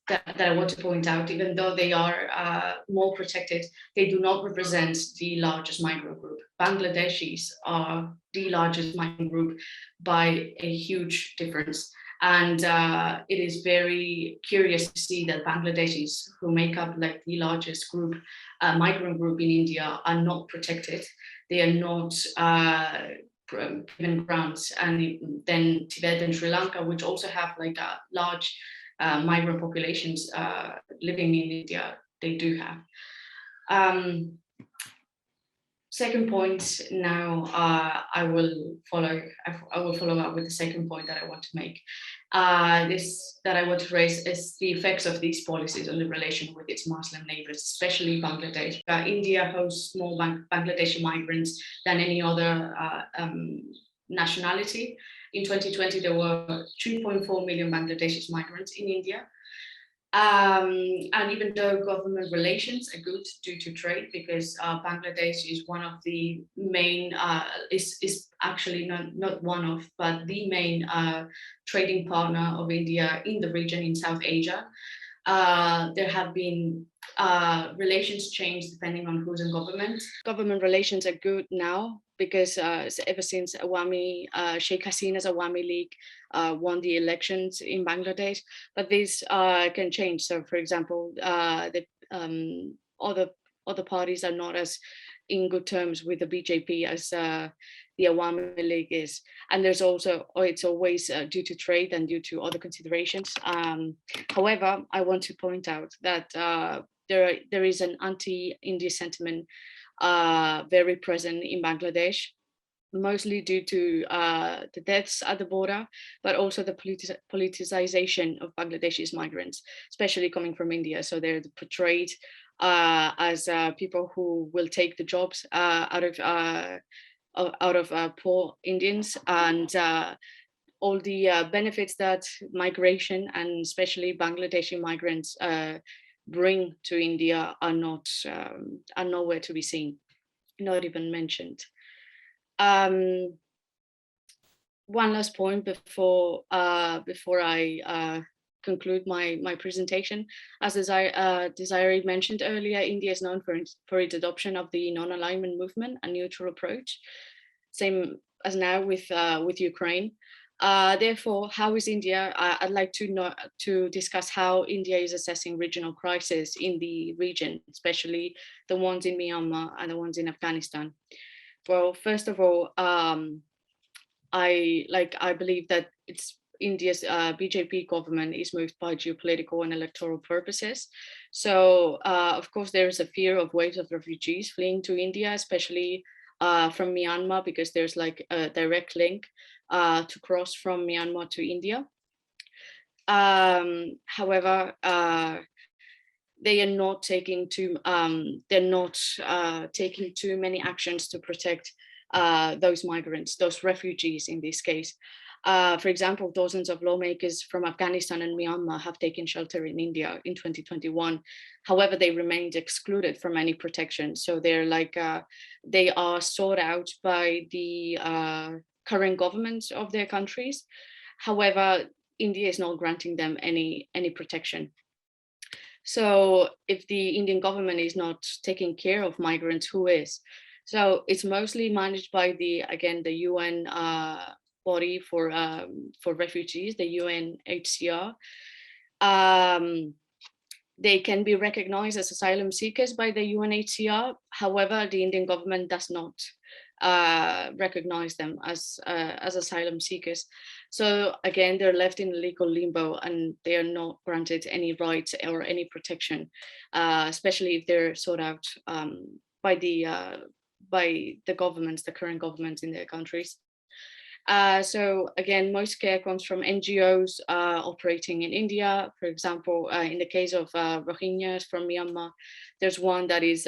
that I want to point out. Even though they are more protected, they do not represent the largest migrant group. Bangladeshis are the largest migrant group by a huge difference. And it is very curious to see that Bangladeshis, who make up like the largest group, migrant group in India, are not protected. They are not given grants. And then Tibet and Sri Lanka, which also have like a large migrant populations living in India, they do have. Second point now, I will follow up with the second point that I want to make. That I want to raise is the effects of these policies on the relation with its Muslim neighbors, especially Bangladesh. India hosts more Bangladeshi migrants than any other nationality. In 2020, there were 2.4 million Bangladeshi migrants in India. And even though government relations are good due to trade, because Bangladesh is one of the main, is actually not one of, but the main trading partner of India in the region in South Asia. There have been relations change depending on who's in government. Government relations are good now because ever since Sheikh Hasina's Awami League won the elections in Bangladesh, but this can change. So, for example, the other parties are not as in good terms with the BJP as the Awami League is, and there's also it's always due to trade and due to other considerations. However, I want to point out that there is an anti-India sentiment very present in Bangladesh, mostly due to the deaths at the border, but also the politicization of Bangladeshis migrants, especially coming from India. So they're portrayed as people who will take the jobs out of poor Indians, and all the benefits that migration and especially Bangladeshi migrants bring to India are nowhere to be seen, not even mentioned. One last point before I conclude my presentation. As Desiree mentioned earlier, India is known for its adoption of the non-alignment movement, a neutral approach, same as now with Ukraine. Therefore, how is India? I'd like to discuss how India is assessing regional crises in the region, especially the ones in Myanmar and the ones in Afghanistan. Well, first of all, I believe that it's India's BJP government is moved by geopolitical and electoral purposes. So, of course, there is a fear of waves of refugees fleeing to India, especially from Myanmar, because there's like a direct link to cross from Myanmar to India. However, they are not taking too many actions to protect those migrants, those refugees in this case. For example, dozens of lawmakers from Afghanistan and Myanmar have taken shelter in India in 2021. However, they remained excluded from any protection. So they're like, they are sought out by the current governments of their countries. However, India is not granting them any protection. So if the Indian government is not taking care of migrants, who is? So it's mostly managed by the UN body for refugees, the UNHCR. They can be recognized as asylum seekers by the UNHCR. However, the Indian government does not recognize them as asylum seekers. So again, they're left in legal limbo and they are not granted any rights or any protection, especially if they're sought out by the governments, the current governments in their countries. So again, most care comes from NGOs operating in India. For example, in the case of Rohingyas from Myanmar, there's one that is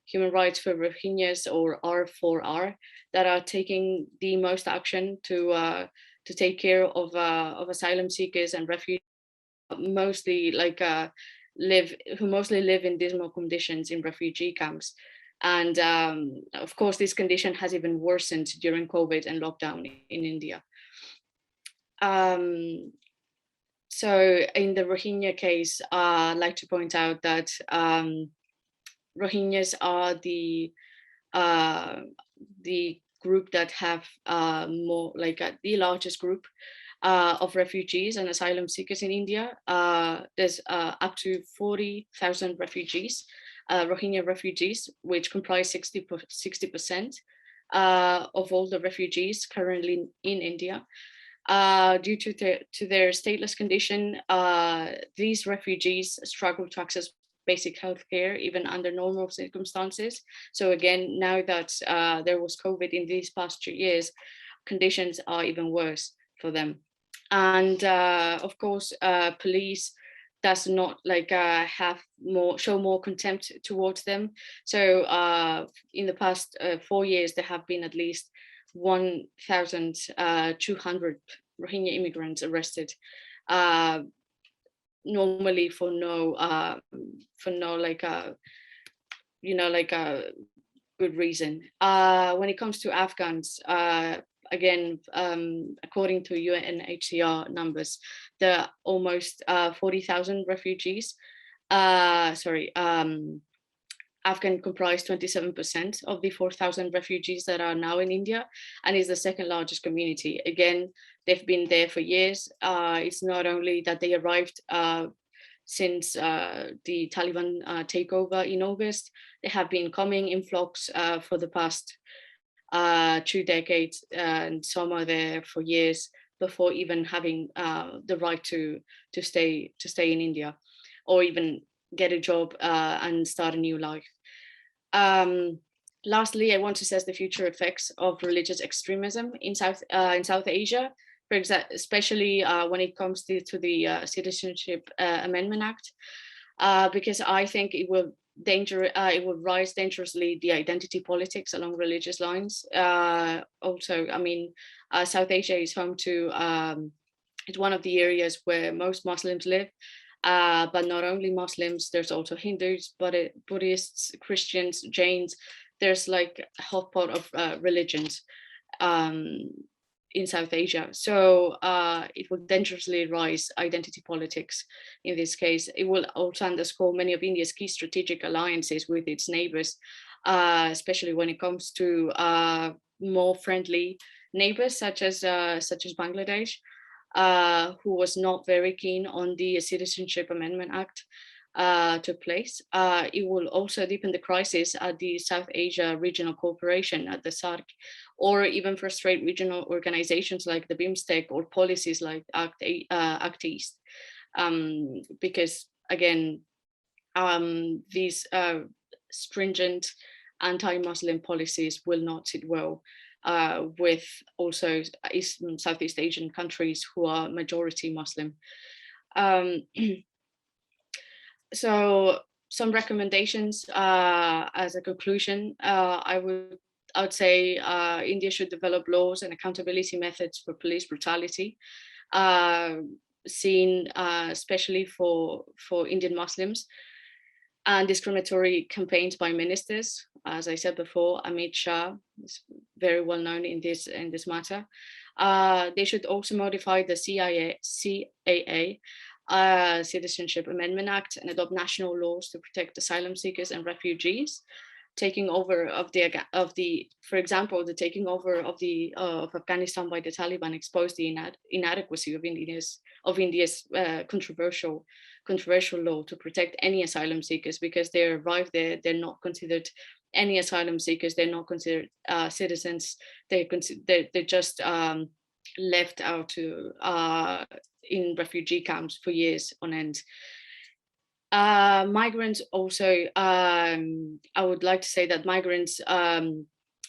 Human Rights for Rohingyas, or R4R, that are taking the most action to take care of asylum seekers and refugees, mostly who mostly live in dismal conditions in refugee camps. And of course, this condition has even worsened during COVID and lockdown in India. So in the Rohingya case, I'd like to point out that Rohingyas are the group that have the largest group of refugees and asylum seekers in India. There's up to 40,000 refugees, Rohingya refugees, which comprise 60% of all the refugees currently in India. Due to their stateless condition, these refugees struggle to access basic healthcare even under normal circumstances. So again, now that there was COVID in these past 2 years, conditions are even worse for them. And of course, police does not show more contempt towards them. So in the past 4 years, there have been at least 1,200 Rohingya immigrants arrested normally for no like a good reason. When it comes to Afghans, again, according to UNHCR numbers, there are almost 40,000 refugees. Afghan comprise 27% of the 4,000 refugees that are now in India, and is the second largest community. Again, they've been there for years. It's not only that they arrived since the Taliban takeover in August, they have been coming in flocks for the past 2 decades, and some are there for years before even having the right to stay in India, or even get a job and start a new life. Lastly, I want to assess the future effects of religious extremism in South Asia, for example, especially when it comes to the Citizenship Amendment Act, because I think it will rise dangerously the identity politics along religious lines. Also, I mean, South Asia is home to it's one of the areas where most Muslims live. But not only Muslims, there's also Hindus, Buddhists, Christians, Jains. There's like a hot pot of religions in South Asia. So it will dangerously rise identity politics in this case. It will also underscore many of India's key strategic alliances with its neighbors, especially when it comes to more friendly neighbors such as Bangladesh. Who was not very keen on the Citizenship Amendment Act took place. It will also deepen the crisis at the South Asia Regional Cooperation at the SAARC, or even frustrate regional organizations like the BIMSTEC or policies like Act East. Because again, these stringent anti-Muslim policies will not sit well with also Southeast Asian countries who are majority Muslim. So some recommendations as a conclusion, I would say India should develop laws and accountability methods for police brutality, seen especially for Indian Muslims, and discriminatory campaigns by ministers. As I said before, Amit Shah is very well known in this matter. They should also modify the CAA, Citizenship Amendment Act, and adopt national laws to protect asylum seekers and refugees. Taking over of for example, the taking over of Afghanistan by the Taliban exposed the inadequacy of India's controversial law to protect any asylum seekers, because they arrive there, they're not considered any asylum seekers, they're not considered citizens, they're just left out to in refugee camps for years on end. Migrants also, I would like to say that migrants, an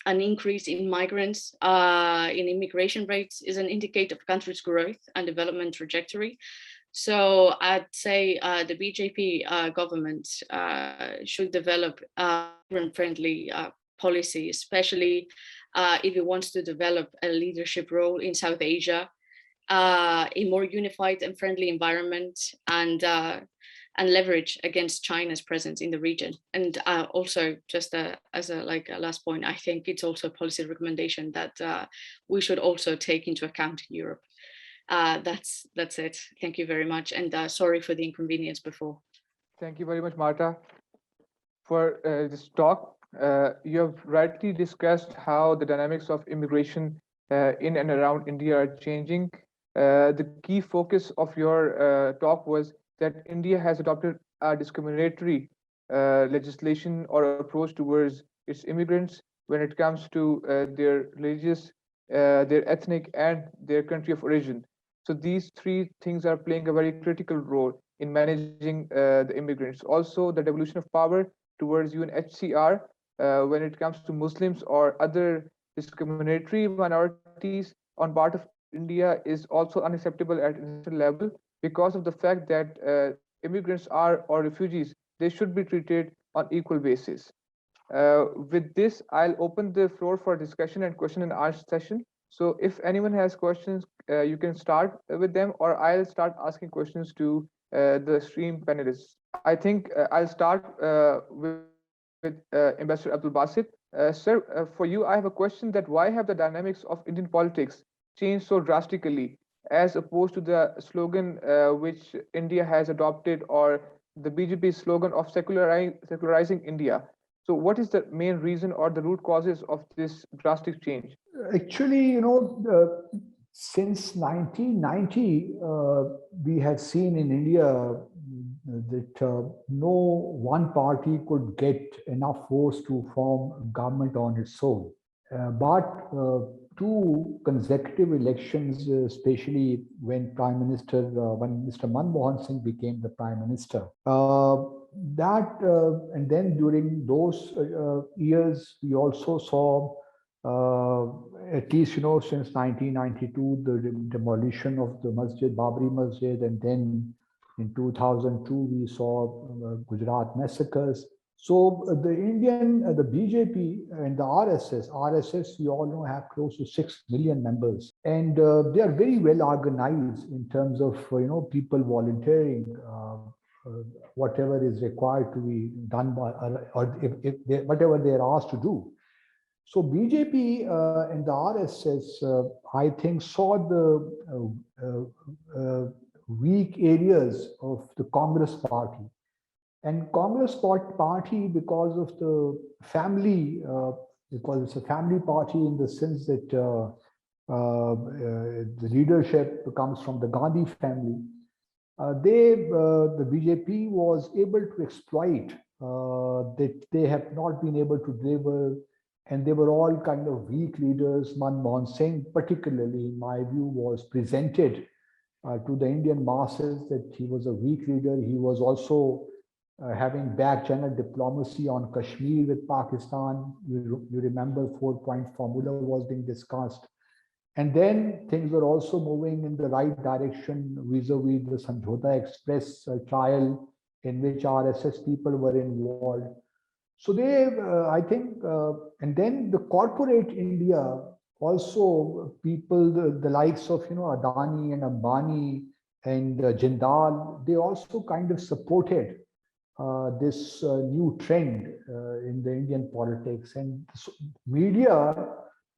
increase in migrants in immigration rates is an indicator of country's growth and development trajectory. So I'd say the BJP government should develop migrant-friendly policy, especially if it wants to develop a leadership role in South Asia, a more unified and friendly environment, and leverage against China's presence in the region. And also, just as a last point, I think it's also a policy recommendation that we should also take into account in Europe. That's it. Thank you very much, and sorry for the inconvenience before. Thank you very much, Marta, for this talk. You have rightly discussed how the dynamics of immigration in and around India are changing. The key focus of your talk was that India has adopted a discriminatory legislation or approach towards its immigrants when it comes to their religious, their ethnic, and their country of origin. So these three things are playing a very critical role in managing the immigrants. Also, the devolution of power towards UNHCR when it comes to Muslims or other discriminatory minorities on part of India is also unacceptable at international level, because of the fact that immigrants are, or refugees, they should be treated on equal basis. With this, I'll open the floor for discussion and question and answer session. So if anyone has questions, you can start with them, or I'll start asking questions to the stream panelists. I think I'll start with Ambassador Abdul Basit. Sir, for you, I have a question that why have the dynamics of Indian politics changed so drastically as opposed to the slogan which India has adopted, or the BJP slogan of secularizing India? So, what is the main reason or the root causes of this drastic change? Actually, since 1990, we had seen in India that no one party could get enough votes to form government on its own. But two consecutive elections, especially when when Mr. Manmohan Singh became the Prime Minister, and then during those years, we also saw at least since 1992 the demolition of the Babri Masjid, and then in 2002 we saw Gujarat massacres. So the BJP and the RSS, we all know, have close to 6 million members, and they are very well organized in terms of people volunteering. Whatever is required to be done by, or whatever they are asked to do. So BJP and the RSS, I think, saw the weak areas of the Congress party. And Congress party, because of the family, because it's a family party in the sense that the leadership comes from the Gandhi family, the BJP was able to exploit that they have not been able to deliver, and they were all kind of weak leaders. Manmohan Singh, particularly, in my view, was presented to the Indian masses that he was a weak leader. He was also having back channel diplomacy on Kashmir with Pakistan. You remember 4-point formula was being discussed. And then things were also moving in the right direction vis-a-vis the Samjhota Express trial in which RSS people were involved. So they, I think, and then the corporate India also, people, the likes of, Adani and Ambani and Jindal, they also kind of supported this new trend in the Indian politics. And so media,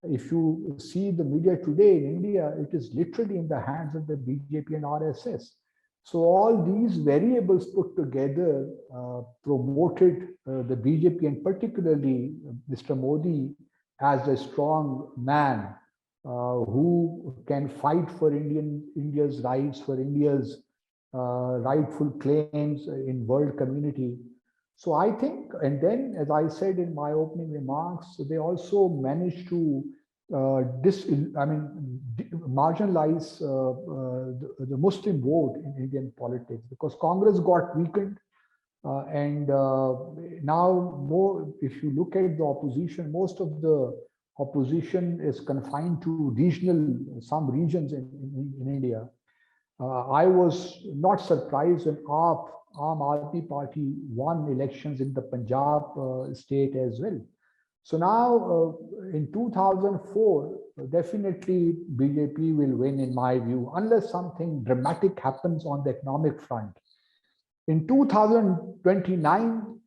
if you see the media today in India, it is literally in the hands of the BJP and RSS. So all these variables put together promoted the BJP, and particularly Mr. Modi, as a strong man who can fight for India's rights, for India's rightful claims in world community. So I think, and then as I said in my opening remarks, they also managed to marginalize the Muslim vote in Indian politics, because Congress got weakened, and now more. If you look at the opposition, most of the opposition is confined to some regions in India. I was not surprised when Aam Aadmi Party won elections in the Punjab state as well. So now in 2004, definitely BJP will win, in my view, unless something dramatic happens on the economic front. In 2029,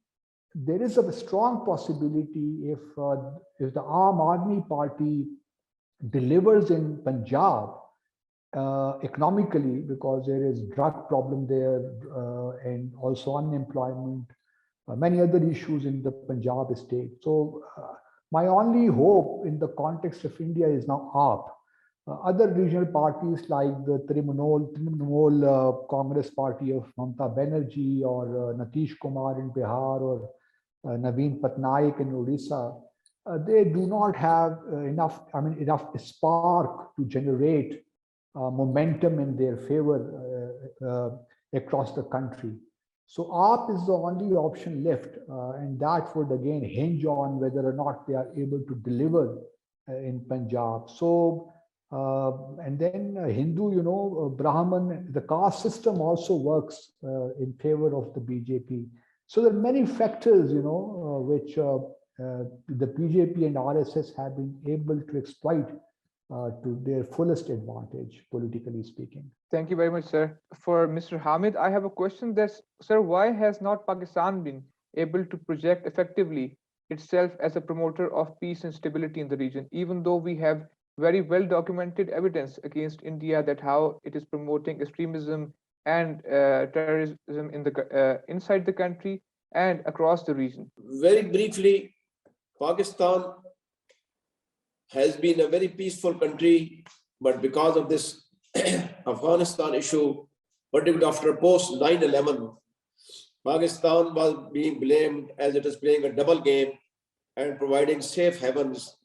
there is a strong possibility if the Aam Aadmi Party delivers in Punjab economically, because there is drug problem there and also unemployment, many other issues in the Punjab state. So my only hope in the context of India is now AAP. Other regional parties like the Trinamool Congress party of Mamata Banerjee, or Nitish Kumar in Bihar, or Naveen Patnaik in Odisha, they do not have enough spark to generate momentum in their favor across the country. So AAP is the only option left, and that would again hinge on whether or not they are able to deliver in Punjab. So, and then Hindu, Brahman, the caste system also works in favor of the BJP. So there are many factors, which the BJP and RSS have been able to exploit to their fullest advantage, politically speaking. Thank you very much, sir. For Mr. Hamid, I have a question that's, sir, why has not Pakistan been able to project effectively itself as a promoter of peace and stability in the region, even though we have very well documented evidence against India that how it is promoting extremism and terrorism in inside the country and across the region? Very briefly, Pakistan has been a very peaceful country, but because of this Afghanistan issue, particularly after post 9/11, Pakistan was being blamed as it is playing a double game and providing safe havens.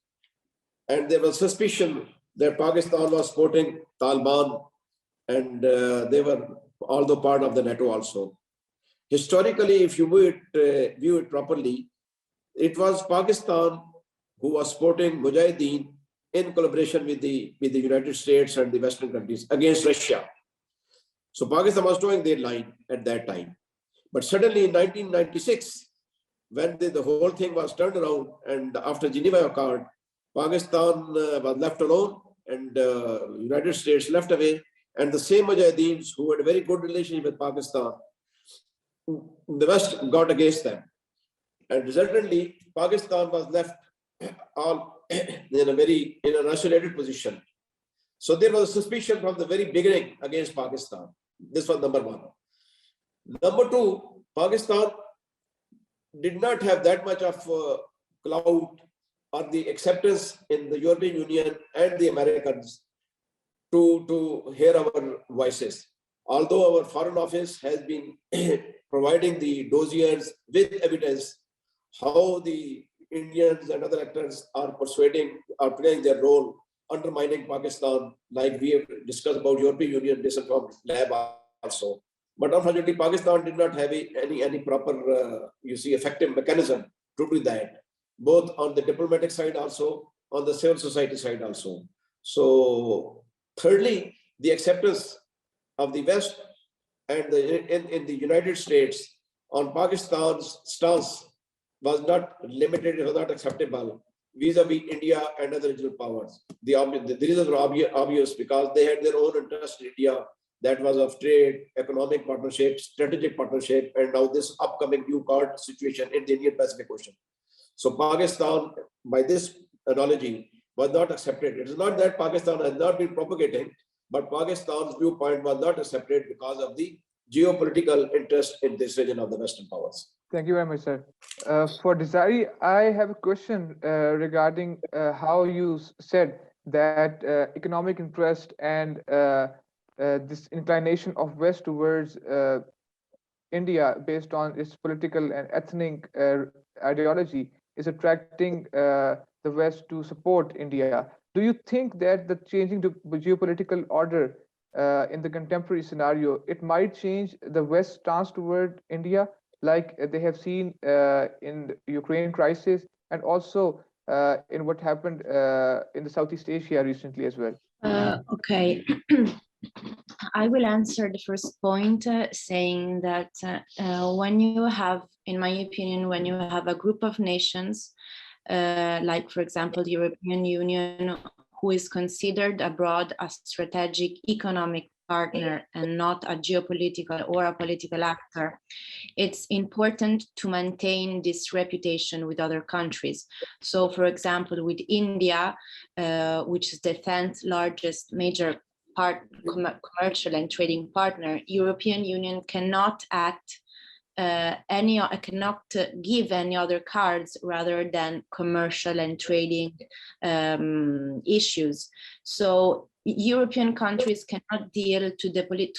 And there was suspicion that Pakistan was supporting Taliban, and they were although part of the NATO also. Historically, if you view it properly, it was Pakistan who was supporting Mujahideen in collaboration with the United States and the Western countries against Russia. So Pakistan was towing their line at that time. But suddenly in 1996, when the whole thing was turned around, and after Geneva Accord, Pakistan was left alone, and United States left away, and the same Mujahideens who had a very good relationship with Pakistan, the West got against them. And resultantly, Pakistan was left all in an isolated position. So there was a suspicion from the very beginning against Pakistan. This was number one. Number two, Pakistan did not have that much of clout or the acceptance in the European Union and the Americans to hear our voices. Although our Foreign Office has been providing the dossiers with evidence how the Indians and other actors are playing their role, undermining Pakistan, like we have discussed about European Union disinformed lab also. But unfortunately, Pakistan did not have any proper, effective mechanism to do that, both on the diplomatic side also, on the civil society side also. So thirdly, the acceptance of the West and in the United States on Pakistan's stance was not limited, it was not acceptable vis-a-vis India and other regional powers. The reasons were obvious because they had their own interest in India, that was of trade, economic partnership, strategic partnership, and now this upcoming new card situation in the Indian Pacific Ocean. So Pakistan, by this analogy, was not accepted. It is not that Pakistan has not been propagating, but Pakistan's viewpoint was not accepted because of the geopolitical interest in this region of the Western powers. Thank you very much, sir. For Desiree, I have a question regarding how you said that economic interest and this inclination of West towards India based on its political and ethnic ideology is attracting the West to support India. Do you think that the changing the geopolitical order in the contemporary scenario, it might change the West's stance toward India, like they have seen in the Ukraine crisis and also in what happened in the Southeast Asia recently as well? Okay. I will answer the first point saying that when you have, in my opinion, when you have a group of nations, like, for example, the European Union, who is considered abroad a strategic economic partner and not a geopolitical or a political actor, it's important to maintain this reputation with other countries. So, for example, with India, which is the 10th largest major commercial and trading partner, European Union cannot act cannot give any other cards rather than commercial and trading issues. So European countries cannot deal to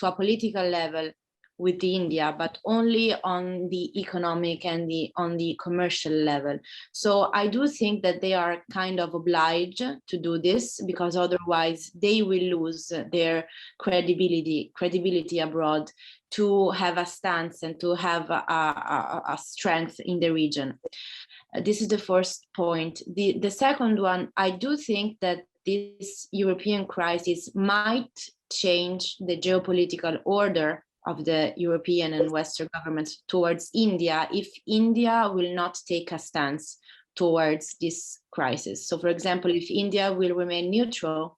a political level with India, but only on the economic and on the commercial level. So I do think that they are kind of obliged to do this, because otherwise they will lose their credibility abroad to have a stance and to have a strength in the region. This is the first point. The second one, I do think that this European crisis might change the geopolitical order of the European and Western governments towards India if India will not take a stance towards this crisis. So, for example, if India will remain neutral,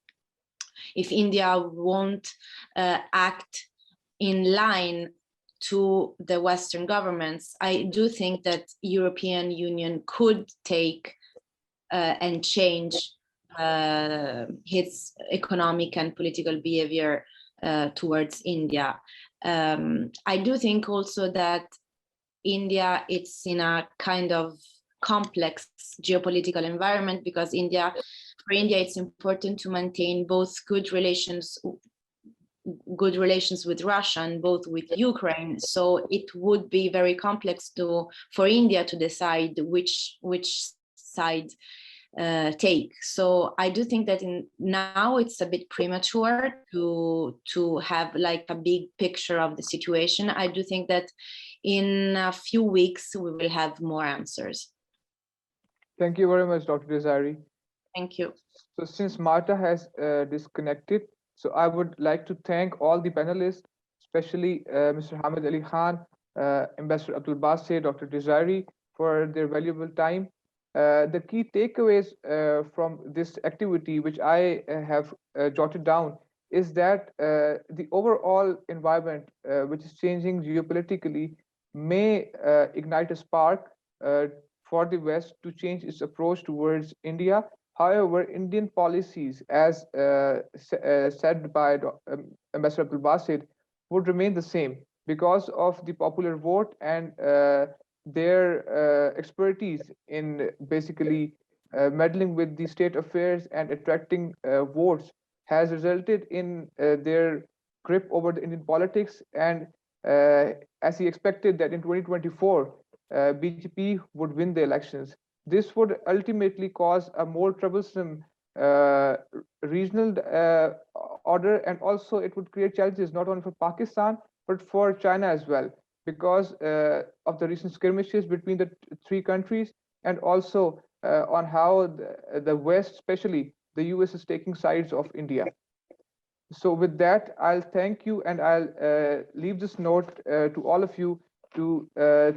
if India won't act in line to the Western governments, I do think that European Union could take and change its economic and political behavior towards India. I do think also that India, it's in a kind of complex geopolitical environment, because for India, it's important to maintain both good relations with Russia and both with Ukraine. So it would be very complex for India to decide which side take. So I do think that now it's a bit premature to have like a big picture of the situation. I do think that in a few weeks we will have more answers. Thank you very much, Dr. Desiree. Thank you. So since Marta has disconnected, so I would like to thank all the panelists, especially Mr. Hamid Ali Khan, Ambassador Abdul Basit, Dr. Desiree, for their valuable time. The key takeaways from this activity, which I have jotted down, is that the overall environment, which is changing geopolitically, may ignite a spark for the West to change its approach towards India. However, Indian policies, as said by Ambassador Abdul Basit, would remain the same because of the popular vote and their expertise in basically meddling with the state affairs and attracting votes has resulted in their grip over the Indian politics. And as he expected that in 2024, BJP would win the elections. This would ultimately cause a more troublesome regional order, and also it would create challenges not only for Pakistan but for China as well, because of the recent skirmishes between the three countries, and also on how the West, especially the US, is taking sides of India. So with that, I'll thank you, and I'll leave this note to all of you to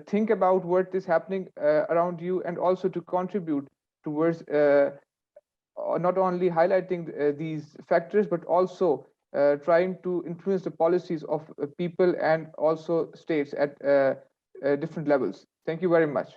think about what is happening around you, and also to contribute towards not only highlighting these factors, but also trying to influence the policies of people and also states at different levels. Thank you very much.